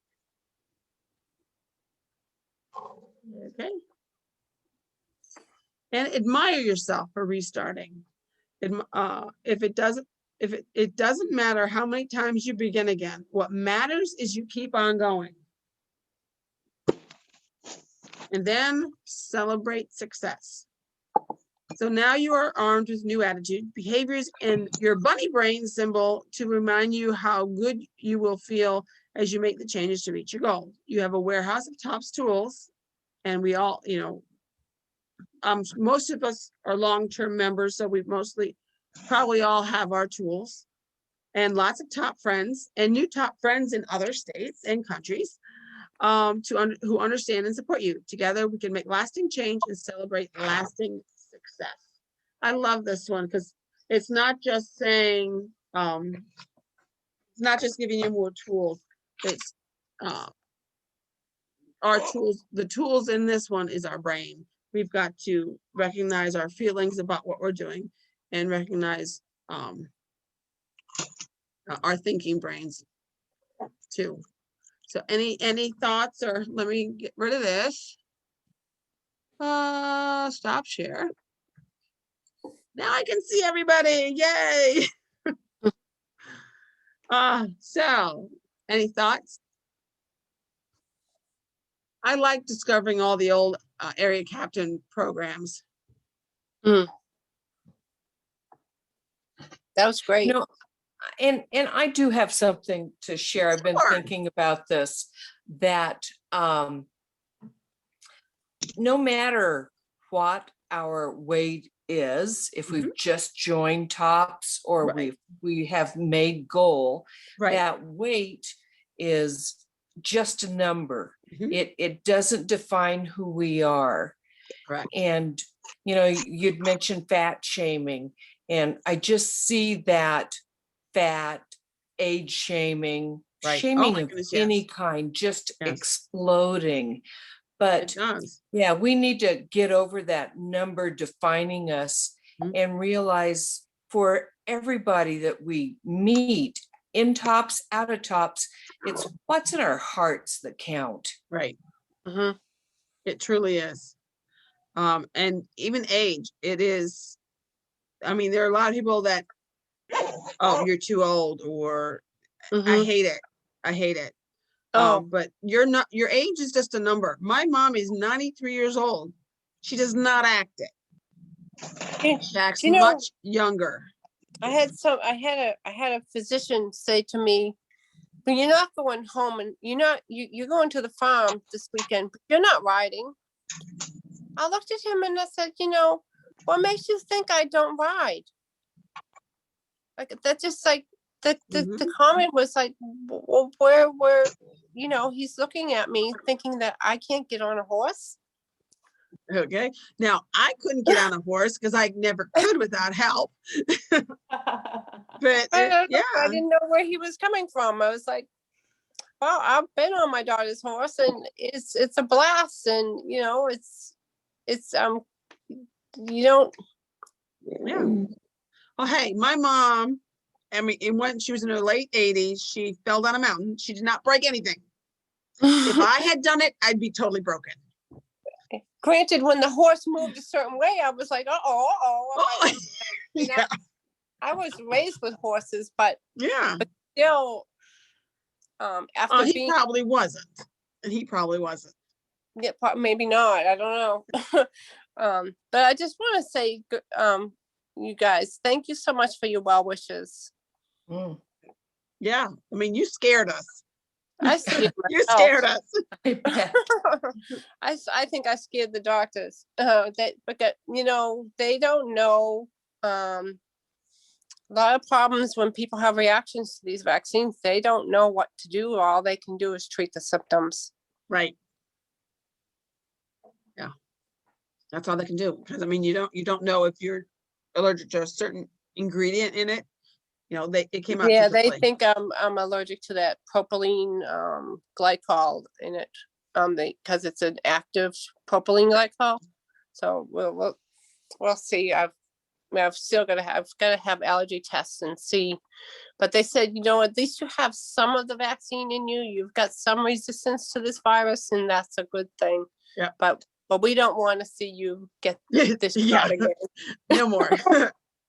Okay. And admire yourself for restarting. It doesn't matter how many times you begin again. What matters is you keep on going. And then celebrate success. So now you are armed with new attitude, behaviors, and your bunny brain symbol to remind you how good you will feel as you make the changes to reach your goal. You have a warehouse of TOPS tools, and we all, most of us are long-term members, so we probably all have our tools, and lots of top friends and new top friends in other states and countries who understand and support you. Together, we can make lasting change and celebrate lasting success. I love this one because it's not just saying, it's not just giving you more tools. It's our tools. The tools in this one is our brain. We've got to recognize our feelings about what we're doing and recognize our thinking brains too. So any thoughts, or let me get rid of this. Stop share. Now I can see everybody. Yay. So any thoughts? I like discovering all the old area captain programs.
That was great.
No, and I do have something to share. I've been
Sure.
thinking about this, that no matter what our weight is, if
Mm-hmm.
we've just joined TOPS or
Right.
we have made goal,
Right.
that weight is just a number.
Mhm.
It doesn't define who we are.
Correct.
And, you know, you'd mentioned fat shaming, and I just see that fat, age shaming,
Right. Oh
shaming
my
of
goodness,
any
yes.
kind, just
Yes.
exploding.
It
But
does.
yeah, we need to get over that number defining us
Mhm.
and realize for everybody that we meet, in TOPS, out of TOPS, it's what's in our hearts that count.
Right. Uh-huh. It truly is. And even age, it is, I mean, there are a lot of people that, oh, you're too old, or I
Mhm.
hate it. I hate it.
Oh,
But you're not, your age is just a number. My mom is 93 years old. She does not act it.
Yeah.
She acts
You know-
much younger.
I had a physician say to me, "Well, you're not going home, and you're going to the farm this weekend, but you're not riding." I looked at him and I said, "What makes you think I don't ride?" Like that, just like the
Mhm.
comment was like, well, where, he's looking at me thinking that I can't get on a horse.
Okay. Now, I couldn't get on a horse because I never could without help. But
I
yeah,
didn't know where he was coming from. I was like, well, I've been on my daughter's horse and it's a blast, and it's you don't.
yeah. Well, hey, my mom, I mean, when she was in her late 80s, she fell down a mountain. She did not break anything. If I had done it, I'd be totally broken.
Granted, when the horse moved a certain way, I was like,
Oh, yeah.
I was raised with horses, but
Yeah.
still, after
He
being,
probably wasn't. And he probably wasn't.
yeah, maybe not, I don't know. But I just want to say, you guys, thank you so much for your well wishes.
Mm,
Yeah. I mean, you scared us.
I scared
You scared us.
I bet.
I think I scared the doctors. Because they don't know. A lot of problems when people have reactions to these vaccines. They don't know what to do. All they can do is treat the symptoms.
Right. Yeah. That's all they can do. Because I mean, you don't know if you're allergic to a certain ingredient in it. It came out.
Yeah,
too
they
quickly.
think I'm allergic to that propylene glycol in it. Because it's an active propylene glycol. So we'll see. I've still gotta have allergy tests and see. But they said, at least you have some of the vaccine in you. You've got some resistance to this virus, and that's a good thing.
Yeah.
But we don't want to see you get this
Yeah.
shot again.
No more.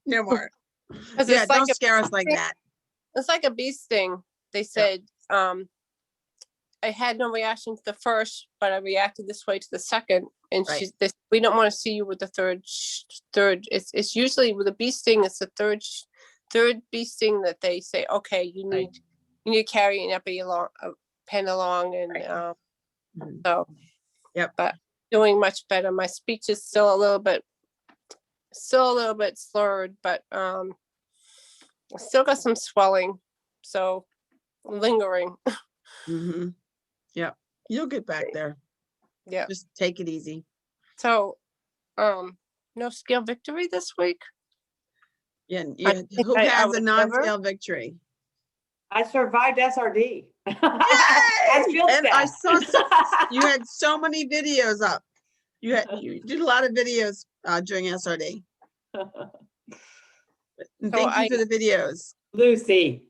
No more.
'Cause
Yeah,
it's like
don't scare us like that.
It's like a bee sting. They said, I had no reaction to the first, but I reacted this way to the second. And
Right.
we don't want to see you with the third. It's usually with a bee sting. It's the third bee sting that they say, okay, you
Right.
need to carry an pen along, and
Right. Mhm.
so.
Yep.
But doing much better. My speech is still a little bit slurred, but I still got some swelling, so lingering.
Mm-hmm. Yep. You'll get back there.
Yeah.
Just take it easy.
So, no scale victory this week.
Yeah.
think
Who
I
has a
would
non-scale victory?
I survived SRD.
Yay!
As field
And I
staff.
saw you had so many videos up. You did a lot of videos during SRD. And
So
thank you for the videos.
Lucy.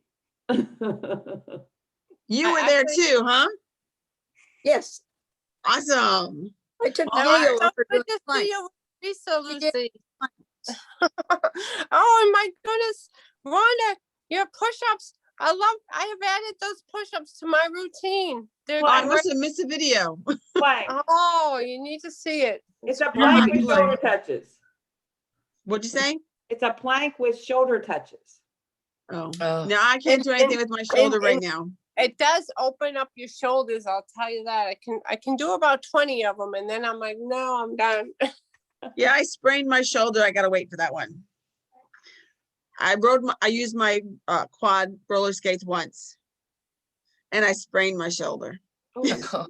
You
I
were there
actually-
too, huh?
Yes,
Awesome.
I took
All
video
right.
of her doing
Good to see
planks.
you, Lisa,
She did
Lucy. Oh my goodness, Rhonda, your push-ups. I have added those push-ups to my routine. They're
Oh, I
great.
must have missed a video.
Plank.
Oh, you need to see it.
It's a
Yeah,
plank
my
with
God.
shoulder touches.
What'd you say?
It's a plank with shoulder touches.
Oh,
Oh.
no, I can't do anything with my shoulder right now.
It does open up your shoulders, I'll tell you that. I can do about 20 of them, and then I'm like, no, I'm done.
Yeah, I sprained my shoulder. I gotta wait for that one. I used my quad roller skates once and I sprained my shoulder.
Rhonda,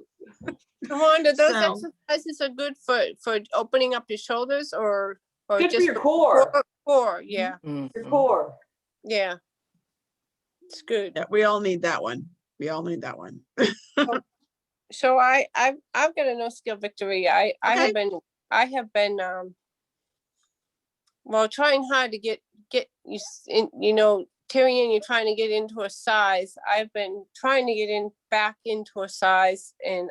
those
So-
exercises are good for opening up your shoulders or
Good for
just
your core,
core, yeah,
your core.
yeah. It's good.
Yeah, we all need that one. We all need that one.
So I've got a no skill victory. I
Okay.
have been well, trying hard to get you in, you know, Tyrion, you're trying to get into a size. I've been trying to get back into a size, and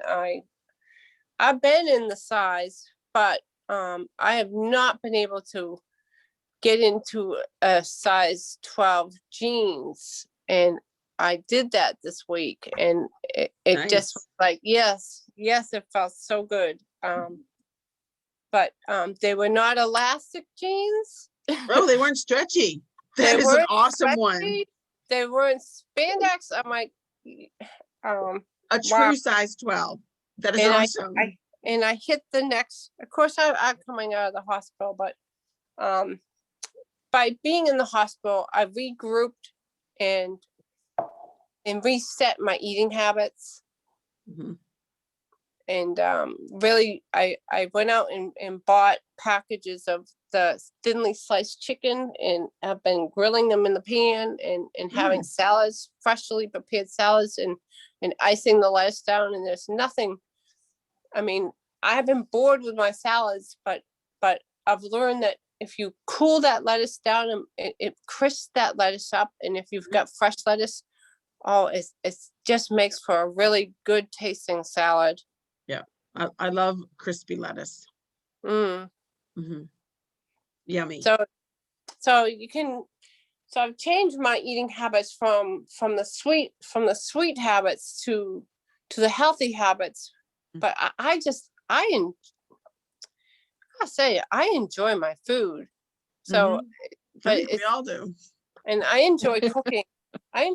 I've been in the size, but I have not been able to get into a size 12 jeans, and I did that this week, and it just was
Nice.
like, yes, it felt so good. But they were not elastic jeans.
Oh, they weren't stretchy. That
They
is an
weren't
awesome one.
stretchy. They weren't spandex. I'm like,
A true
wow.
size 12. That is
And
awesome.
I hit the next, of course, I'm coming out of the hospital, but by being in the hospital, I regrouped and reset my eating habits.
Mhm.
And really, I went out and bought packages of the thinly sliced chicken, and have been grilling them in the pan and having salads, freshly prepared salads, and icing the lettuce down. And there's nothing, I mean, I have been bored with my salads, but I've learned that if you cool that lettuce down, and it crisps that lettuce up, and if you've got fresh lettuce, oh, it just makes for a really good tasting salad.
Yeah, I love crispy lettuce.
Mm.
Mhm. Yummy.
So you can, so I've changed my eating habits from the sweet habits to the healthy habits. But I say I enjoy my food. So,
I think we all do.
and I enjoy cooking. I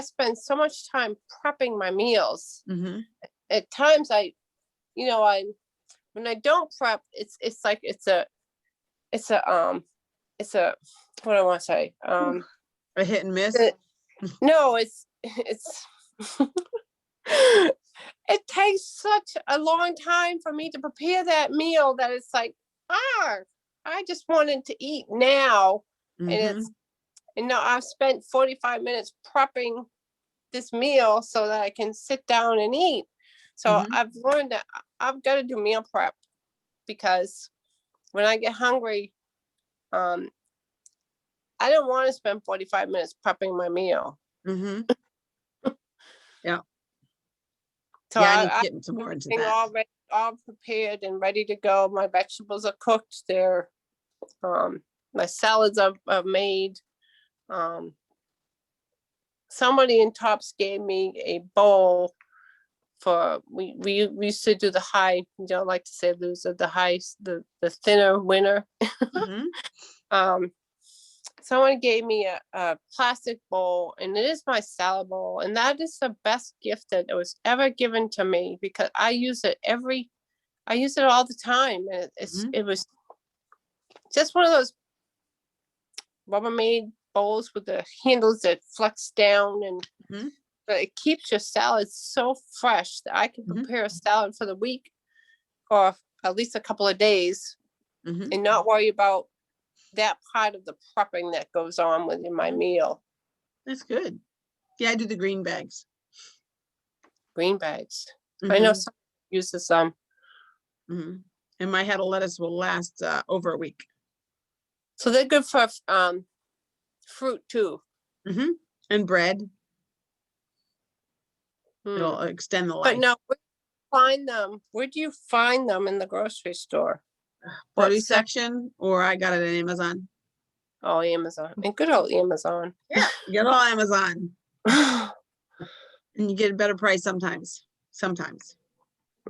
spend so much time prepping my meals.
Mhm.
At times when I don't prep, it's like it's a what do I want to say?
A hit and miss.
No, it's it takes such a long time for me to prepare that meal that it's like, I just wanted to eat now.
Mhm.
And now I've spent 45 minutes prepping this meal so that I can sit down and eat. So
Mhm.
I've learned that I've got to do meal prep, because when I get hungry, I don't want to spend 45 minutes prepping my meal.
Mhm. Yeah.
So
Yeah, I need to get some more into that.
all prepared and ready to go. My vegetables are cooked. They're my salads are made. Somebody in Tops gave me a bowl for we used to do the high, you don't like to say loser, the thinner winner.
Mhm.
Someone gave me a plastic bowl, and it is my salad bowl, and that is the best gift that was ever given to me, because I use it all the time, and it was just one of those Rubbermaid bowls with the handles that flex down, and but it keeps your salad so fresh that I can prepare a salad for the week, or at least a couple of days, and not worry about that part of the prepping that goes on within my meal.
That's good. Yeah, I do the green bags.
Green bags. I know some uses some.
And my head of lettuce will last over a week.
So they're good for fruit too.
And bread. It'll extend the life.
But now, where do you find them in the grocery store?
Produce section, or I got it at Amazon.
Oh, Amazon. And good old Amazon.
Yeah, get all Amazon. And you get a better price sometimes.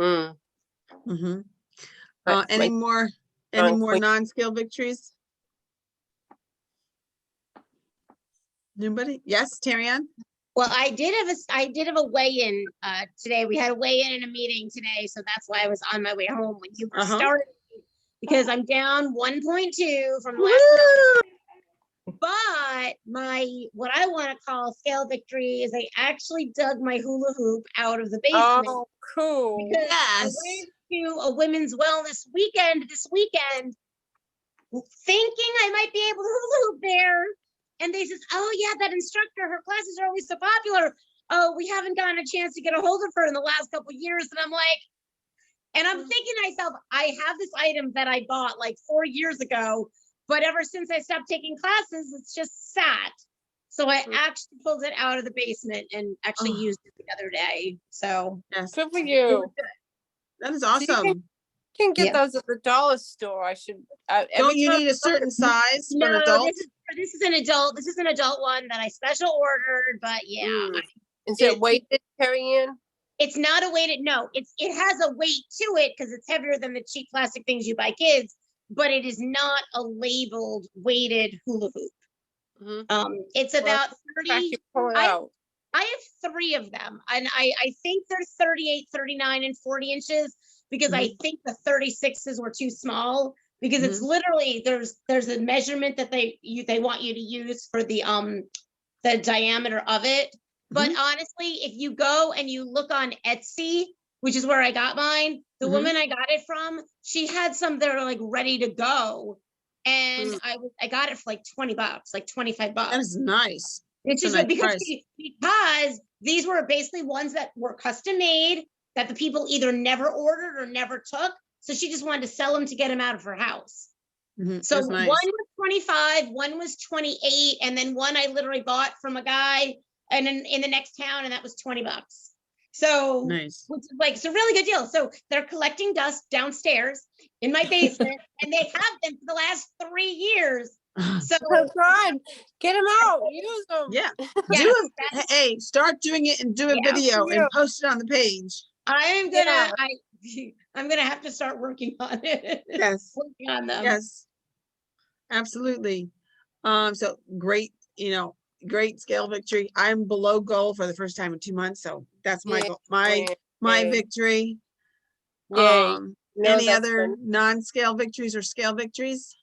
Any more non-scale victories? Anybody? Yes, Tarianne?
Well, I did have a weigh-in today. We had a weigh-in and a meeting today, so that's why I was on my way home when you were starting. because I'm down 1.2 from the last. But what I want to call scale victory is I actually dug my hula hoop out of the basement.
Oh, cool.
Because I
Yes.
went to a women's wellness weekend this weekend, thinking I might be able to hula hoop there. And they says, oh yeah, that instructor, her classes are always so popular. Oh, we haven't gotten a chance to get a hold of her in the last couple of years. And I'm like, and I'm thinking to myself, I have this item that I bought like 4 years ago, but ever since I stopped taking classes, it's just sat. So I actually pulled it out of the basement and actually
Oh.
used it the other day. So
Yes.
Good for
it
you.
was good.
That is
So you
awesome.
Can get
Yeah.
those at the dollar store. I should.
Don't
Every
you
time
need a certain size for an
No,
adult?
this is an adult. This is an adult one that I special ordered, but yeah.
Mm. Is it weighted, Carrie Ann?
It's not a weighted, no, it has a weight to it because it's heavier than the cheap plastic things you buy kids, but it is not a labeled weighted hula hoop.
Mhm.
It's
Well,
about
Back
30,
you pull it
I-
out.
I have 3 of them, and I think they're 38, 39, and 40 inches because I think the 36s were too small because it's literally, there's a measurement that they want you to use for the diameter of it. But honestly, if you go and you look on Etsy, which is where I got mine, the woman I got it from, she had some that are like ready to go. And I got it for like $20, like $25.
That is nice.
It's
a
just
nice
because
price.
because these were basically ones that were custom made that the people either never ordered or never took. So she just wanted to sell them to get them out of her house. So
That's
one
nice.
was 25, one was 28, and then one I literally bought from a guy and in the next town, and that was $20. So
Nice.
which is like, it's a really good deal. So they're collecting dust downstairs in my basement, and they have them for the last 3 years. So
Oh God, get them out, use them.
Yeah.
yes,
Do
that's-
hey, start doing it and do a
Yeah.
video and
Yeah.
post it on the page.
I'm
Yeah.
gonna have to start working on it.
Yes.
Working on them.
Yes. Absolutely. So great, great scale victory. I'm below goal for the first time in 2 months. So that's my
Yeah.
goal, my
Yay.
victory.
Yay. No,
Any
that's
other
good.
non-scale victories or scale victories?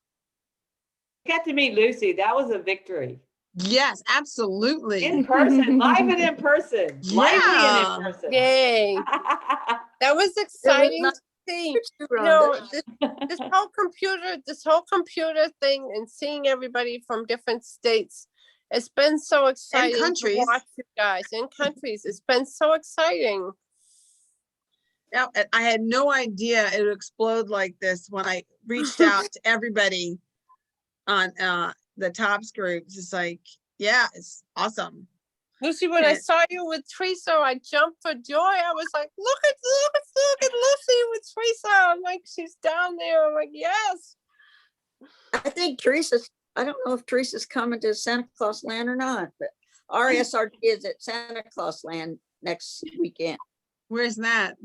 Got to meet Lucy. That was a victory.
Yes, absolutely.
In person, live and in person. Lively
Yeah.
and in person.
Yay. That was exciting to see. You know, this whole computer thing and seeing everybody from different states. It's been so exciting to
countries.
watch you guys in countries. It's been so exciting.
Yeah, I had no idea it would explode like this when I reached out to everybody on the tops groups. It's like, yeah, it's awesome.
Lucy, when I saw you with Teresa, I jumped for joy. I was like, look at Lucy with Teresa. I'm like, she's down there. I'm like, yes.
I think I don't know if Teresa's coming to Santa Claus Land or not, but our SRT is at Santa Claus Land next weekend
Where's that?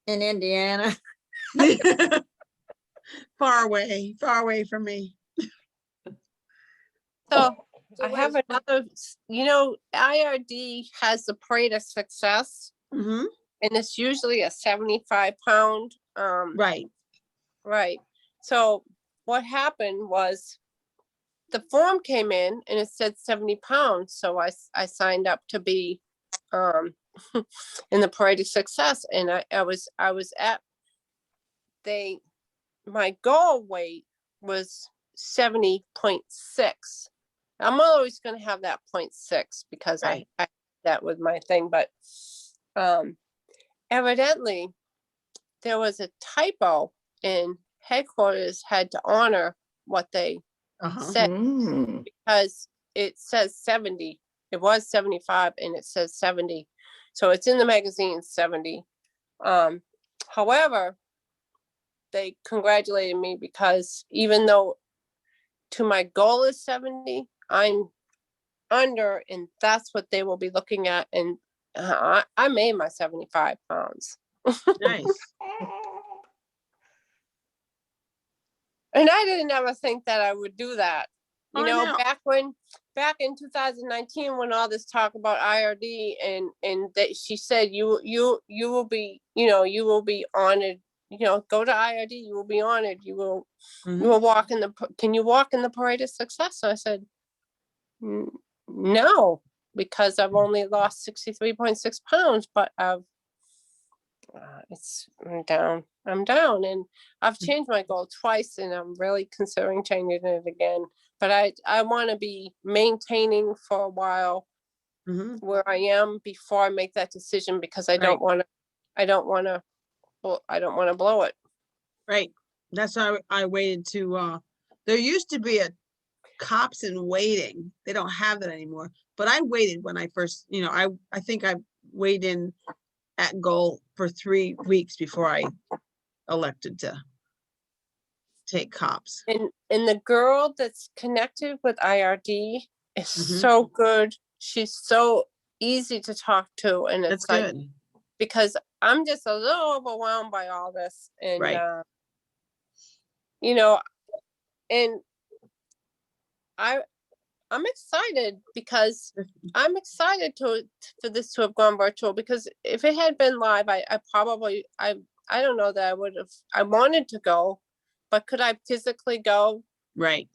in Indiana.
Far away from me.
So I have another, IRD has the Parade of Success,
Mm-hmm.
and it's usually a 75-pound.
Right.
Right. So what happened was the form came in and it said 70 pounds. So I signed up to be in the Parade of Success, and I was at my goal weight was 70.6. I'm always going to have that 0.6 because I that was my thing, but evidently there was a typo and headquarters had to honor what they said because it says 70. It was 75 and it says 70. So it's in the magazine 70. However, they congratulated me because even though to my goal is 70, I'm under, and that's what they will be looking at. And I made my 75 pounds.
Nice.
And I didn't ever think that I would do that.
Oh, I know.
Back in 2019, when all this talk about IRD and that she said you will be, you will be honored go to IRD, you will be honored. You will
Mhm.
walk in can you walk in the parade of success? So I said, no, because I've only lost 63.6 pounds, but I'm down. I'm down, and I've changed my goal twice, and I'm really considering changing it again. But I want to be maintaining for a while
Mhm.
where I am before I make that decision, because I don't want to blow it.
Right. That's why I waited to, there used to be a cops in waiting. They don't have that anymore. But I waited when I first, I think I weighed in at goal for 3 weeks before I elected to take cops.
And the girl that's connected with IRD is
Mhm.
so good. She's so easy to talk to, and
That's
it's like,
good.
because I'm just a little overwhelmed by all this, and
Right.
And I'm excited, because I'm excited for this to have gone virtual, because if it had been live, I don't know that I wanted to go, but could I physically go?
Right.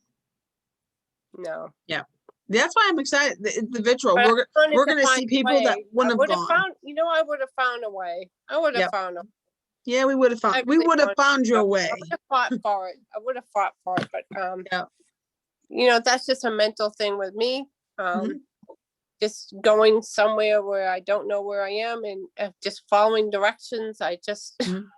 No.
Yeah. That's why I'm excited. The virtual.
But I wanted
We're
to
gonna
find
see
a
people that
way.
wouldn't have gone.
I would have found a way. I would have
Yep.
found a
Yeah, we would have found.
I
We
really
would have
wanted
found your
I
way.
would have fought for it. I would have fought for it, but
Yeah.
that's just a mental thing with me.
Mhm.
Just going somewhere where I don't know where I am, and just following directions. I just
Mhm.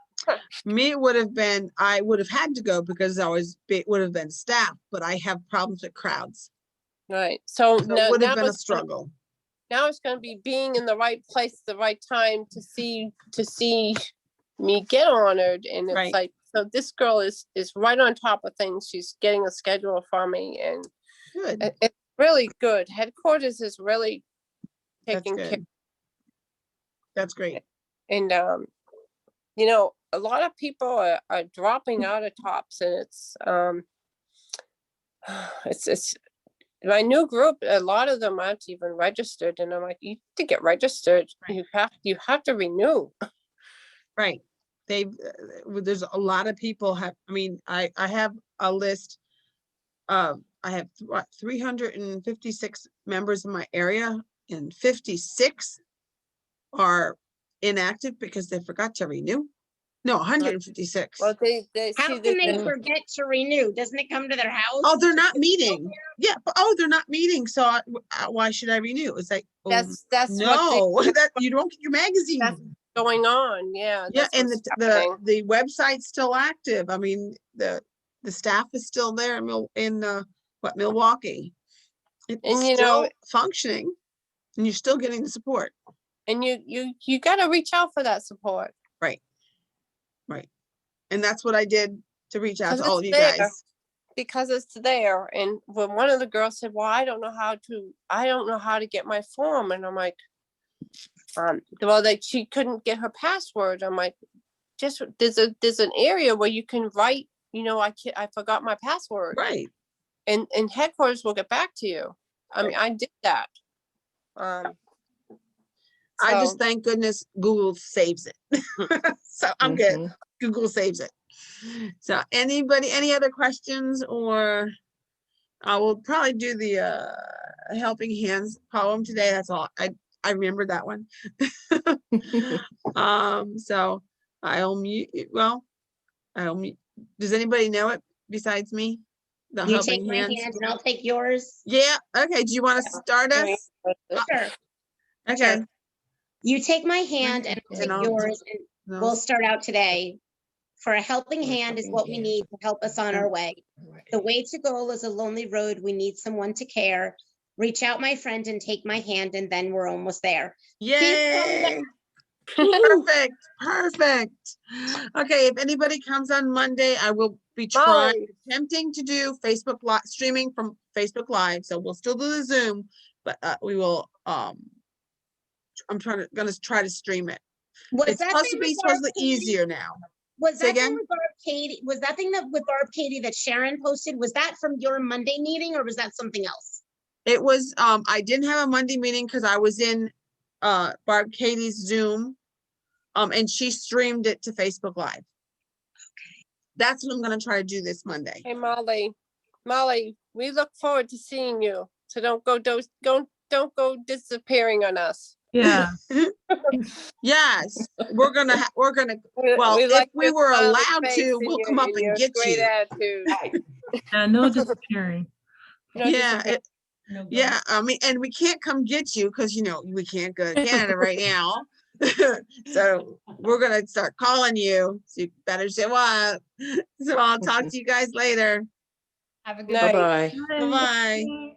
Me, it would have been. I would have had to go because it would have been staff, but I have problems with crowds.
right. So
So it would have been a
it's
struggle.
now it's going to be being in the right place, at the right time to see me get honored, and it's
Right.
like, so this girl is right on top of things. She's getting a schedule for me, and
Good.
it's really good. Headquarters is really
That's
taking care.
good. That's great.
And a lot of people are dropping out of tops, and it's my new group. A lot of them aren't even registered, and I'm like, you have to get registered.
Right.
You have to renew.
Right. There's a lot of people have. I mean, I have a list. I have 356 members in my area, and 56 are inactive because they forgot to renew. No, 156.
Well, they
How
see
can they
that.
forget to renew? Doesn't it come to their house?
Oh, they're not meeting. Yeah, but they're not meeting. So why should I renew? It's like,
That's
no,
what
that you don't get your magazine.
that's going on. Yeah.
Yeah,
That's
and
what's
the
happening.
website's still active. I mean, the staff is still there in Milwaukee. It's
And
still functioning, and you're still getting the support.
and you got to reach out for that support.
Right. And that's what I did to reach out
'Cause
to all
it's
of you
there.
guys.
Because it's there. And when one of the girls said, well, I don't know how to get my form. And I'm like, she couldn't get her password. I'm like, just there's an area where you can write, I forgot my password.
Right.
And headquarters will get back to you. I mean, I did that.
I just thank goodness Google saves it. So I'm good. Google saves it. So any other questions, or I will probably do the helping hands poem today. That's all. I remember that one. So I'll mute. Well, I'll mute. Does anybody know it besides me? The
You
helping
take my
hands.
hand and I'll take yours.
Yeah. Okay. Do you want to start us?
Sure.
Okay.
Sure. You take my hand and I'll
And
take yours, and
no.
we'll start out today. For a helping hand is what we need to help us on our way. The way to goal is a lonely road. We need someone to care. Reach out, my friend, and take my hand, and then we're almost there.
Yay! Perfect. Okay, if anybody comes on Monday, I will be attempting to do Facebook Live, streaming from Facebook Live. So we'll still do the Zoom, but we will. I'm gonna try to stream it. It's supposed to be supposedly easier now.
Was that thing with Barb Katie? Was that thing with Barb Katie that Sharon posted? Was that from your Monday meeting, or was that something else?
It was. I didn't have a Monday meeting because I was in Barb Katie's Zoom, and she streamed it to Facebook Live. that's what I'm gonna try to do this Monday.
Hey, Molly, we look forward to seeing you. So don't go disappearing on us.
Yeah.
Yes, we're gonna,
We
well, if
like
we
your
were
smiling
allowed
face
to,
and
we'll
your-
come up and
your
get
great
you.
attitude.
Yeah, no disappearing.
No
Yeah,
disappearing.
yeah, I mean, and we can't come get you because, we can't go to Canada right now. So we're gonna start calling you, so you better show up. So I'll talk to you guys later.
Have a good
Night.
night.
Bye-bye.
Bye-bye.
Bye.